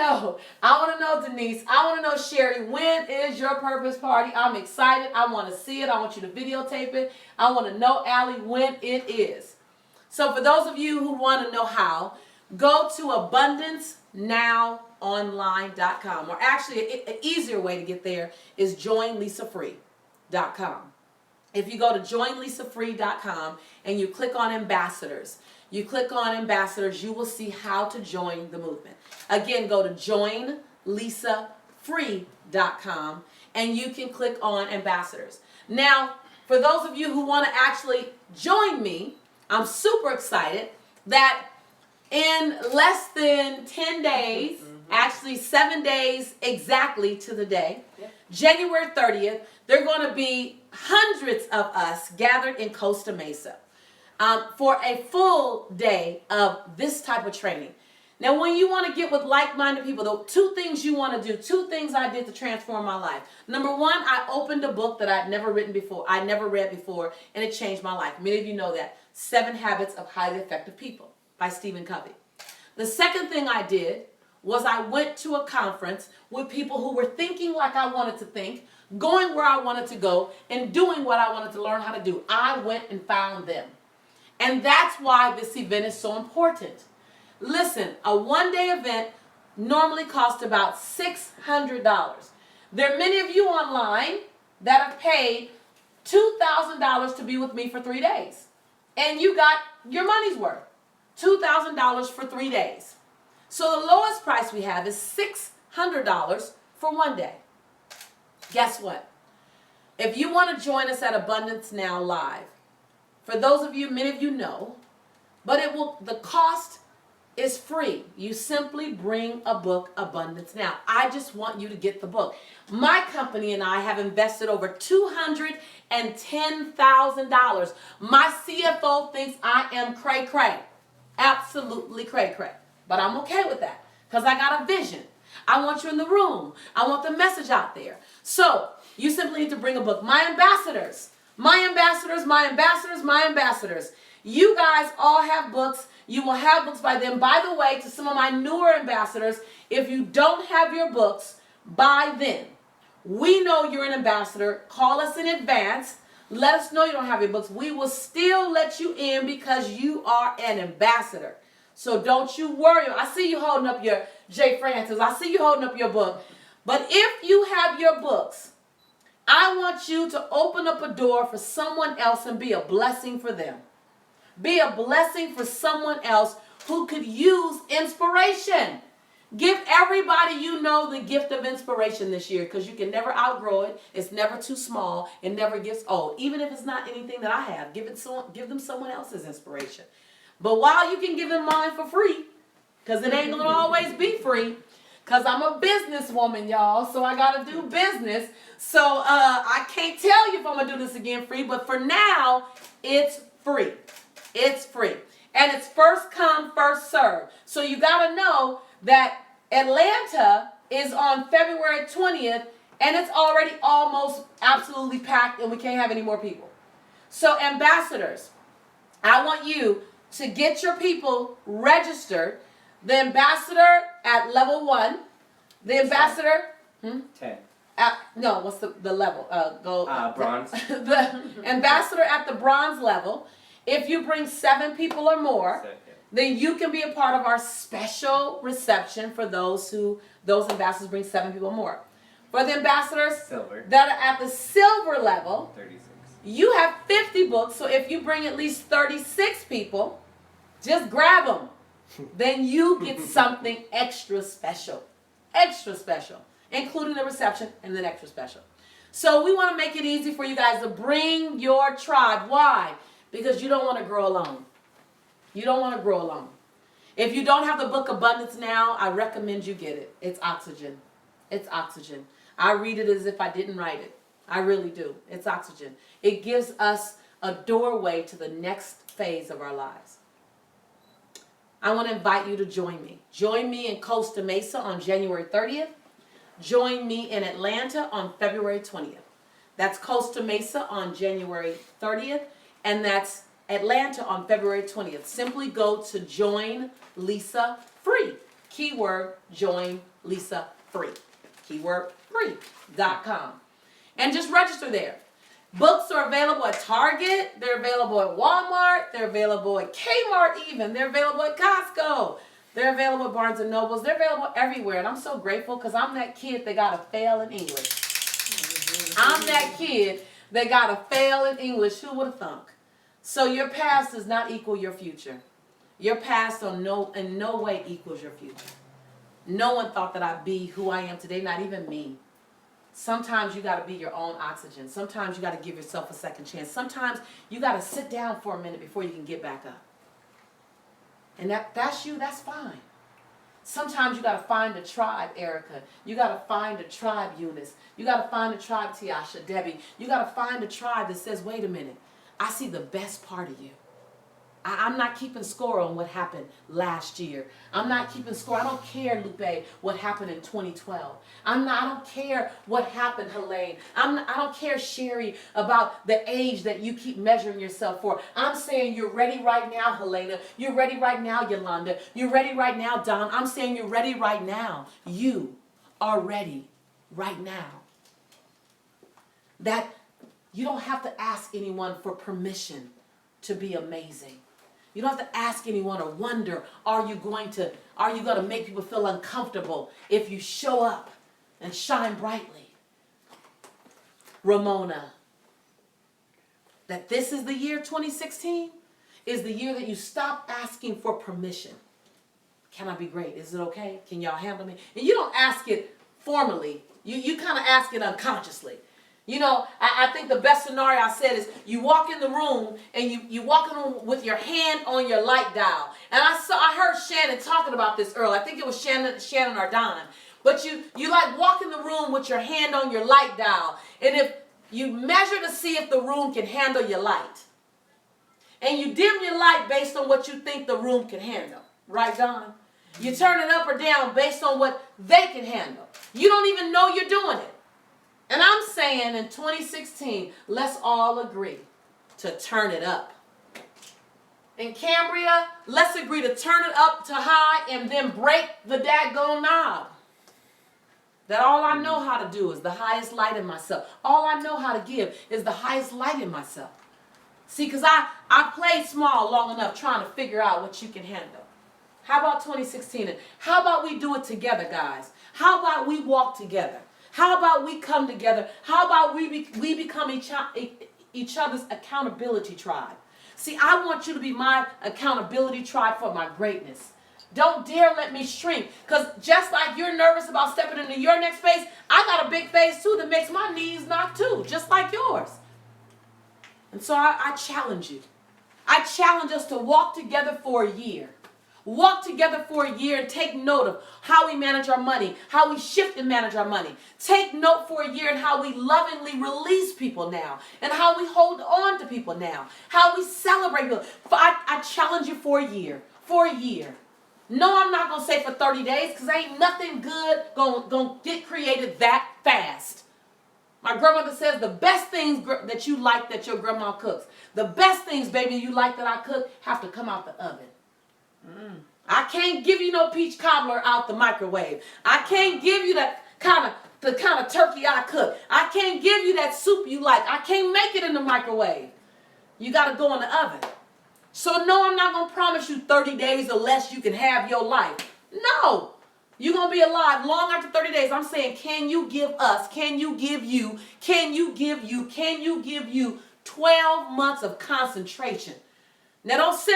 know, Denise. I want to know, Sherry. When is your purpose party? I'm excited. I want to see it. I want you to videotape it. I want to know, Allie, when it is. So for those of you who want to know how, go to abundancenownonline.com. Or actually, an easier way to get there is joinlisafree.com. If you go to joinlisafree.com and you click on ambassadors, you will see how to join the movement. Again, go to joinlisafree.com and you can click on ambassadors. Now, for those of you who want to actually join me, I'm super excited that in less than 10 days, actually 7 days exactly to the day, January 30th, there are going to be hundreds of us gathered in Costa Mesa for a full day of this type of training. Now, when you want to get with like-minded people, the two things you want to do, two things I did to transform my life. Number one, I opened a book that I'd never read before, and it changed my life. Many of you know that, 7 Habits of Highly Effective People by Stephen Covey. The second thing I did was I went to a conference with people who were thinking like I wanted to think, going where I wanted to go, and doing what I wanted to learn how to do. I went and found them. And that's why this event is so important. Listen, a one-day event normally costs about $600. There are many of you online that have paid $2,000 to be with me for 3 days. And you got your money's worth. $2,000 for 3 days. So the lowest price we have is $600 for 1 day. Guess what? If you want to join us at Abundance Now Live, for those of you, many of you know, but the cost is free. You simply bring a book, Abundance Now. I just want you to get the book. My company and I have invested over $210,000. My CFO thinks I am cray-cray. Absolutely cray-cray. But I'm okay with that because I got a vision. I want you in the room. I want the message out there. So you simply need to bring a book. My ambassadors. You guys all have books. You will have books by them. By the way, to some of my newer ambassadors, if you don't have your books by then, we know you're an ambassador. Call us in advance. Let us know you don't have your books. We will still let you in because you are an ambassador. So don't you worry. I see you holding up your J. Francis. I see you holding up your book. But if you have your books, I want you to open up a door for someone else and be a blessing for them. Be a blessing for someone else who could use inspiration. Give everybody you know the gift of inspiration this year because you can never outgrow it. It's never too small. It never gets old. Even if it's not anything that I have, give them someone else's inspiration. But while you can give them mine for free, because it ain't going to always be free, because I'm a businesswoman, y'all, so I got to do business. So I can't tell you if I'm going to do this again free, but for now, it's free. It's free. And it's first come, first serve. So you got to know that Atlanta is on February 20th, and it's already almost absolutely packed, and we can't have any more people. So ambassadors, I want you to get your people registered. The ambassador at level 1, the ambassador 10. No, what's the level? Bronze. The ambassador at the bronze level. If you bring 7 people or more, then you can be a part of our special reception for those ambassadors bring 7 people or more. For the ambassadors Silver. that are at the silver level, 36. you have 50 books. So if you bring at least 36 people, just grab them. Then you get something extra special, including the reception and then extra special. So we want to make it easy for you guys to bring your tribe. Why? Because you don't want to grow alone. You don't want to grow alone. If you don't have the book Abundance Now, I recommend you get it. It's oxygen. It's oxygen. I read it as if I didn't write it. I really do. It's oxygen. It gives us a doorway to the next phase of our lives. I want to invite you to join me. Join me in Costa Mesa on January 30th. Join me in Atlanta on February 20th. That's Costa Mesa on January 30th, and that's Atlanta on February 20th. Simply go to Join Lisa Free. Keyword Join Lisa Free. Keyword free.com. And just register there. Books are available at Target. They're available at Walmart. They're available at Kmart even. They're available at Costco. They're available at Barnes & Nobles. They're available everywhere. And I'm so grateful because I'm that kid that got to fail in English. I'm that kid that got to fail in English. Who would have thunk? So your past does not equal your future. Your past in no way equals your future. No one thought that I'd be who I am today, not even me. Sometimes you got to be your own oxygen. Sometimes you got to give yourself a second chance. Sometimes you got to sit down for a minute before you can get back up. And that's you, that's fine. Sometimes you got to find a tribe, Erica. You got to find a tribe, Eunice. You got to find a tribe, Tiasha, Debbie. You got to find a tribe that says, wait a minute, I see the best part of you. I'm not keeping score on what happened last year. I'm not keeping score. I don't care, Lupe, what happened in 2012. I don't care what happened, Helene. I don't care, Sherry, about the age that you keep measuring yourself for. I'm saying you're ready right now, Helena. You're ready right now, Yolanda. You're ready right now, Don. I'm saying you're ready right now. You are ready right now. That you don't have to ask anyone for permission to be amazing. You don't have to ask anyone or wonder, are you going to make people feel uncomfortable if you show up and shine brightly? Ramona, that this is the year 2016 is the year that you stop asking for permission. Can I be great? Is it okay? Can y'all handle me? And you don't ask it formally. You kind of ask it unconsciously. You know, I think the best scenario I said is you walk in the room and you walk in the room with your hand on your light dial. And I heard Shannon talking about this earlier. I think it was Shannon or Don. But you like walk in the room with your hand on your light dial. And if you measure to see if the room can handle your light. And you dim your light based on what you think the room can handle. Right, Don? You turn it up or down based on what they can handle. You don't even know you're doing it. And I'm saying in 2016, let's all agree to turn it up. In Cambria, let's agree to turn it up to high and then break the daggone knob. That all I know how to do is the highest light in myself. All I know how to give is the highest light in myself. See, because I played small long enough trying to figure out what you can handle. How about 2016? And how about we do it together, guys? How about we walk together? How about we come together? How about we become each other's accountability tribe? See, I want you to be my accountability tribe for my greatness. Don't dare let me shrink. Because just like you're nervous about stepping into your next phase, I got a big phase too that makes my knees knock too, just like yours. And so I challenge you. I challenge us to walk together for a year. Walk together for a year and take note of how we manage our money, how we shift and manage our money. Take note for a year and how we lovingly release people now and how we hold on to people now, how we celebrate people. I challenge you for a year, No, I'm not going to say for 30 days because ain't nothing good going to get created that fast. My grandmother says the best things that you like that your grandma cooks, the best things, baby, you like that I cook have to come out the oven. I can't give you no peach cobbler out the microwave. I can't give you the kind of turkey I cook. I can't give you that soup you like. I can't make it in the microwave. You got to go in the oven. So no, I'm not going to promise you 30 days or less you can have your life. No. You're going to be alive long after 30 days. I'm saying, can you give us, can you give you 12 months of concentration? Now don't sit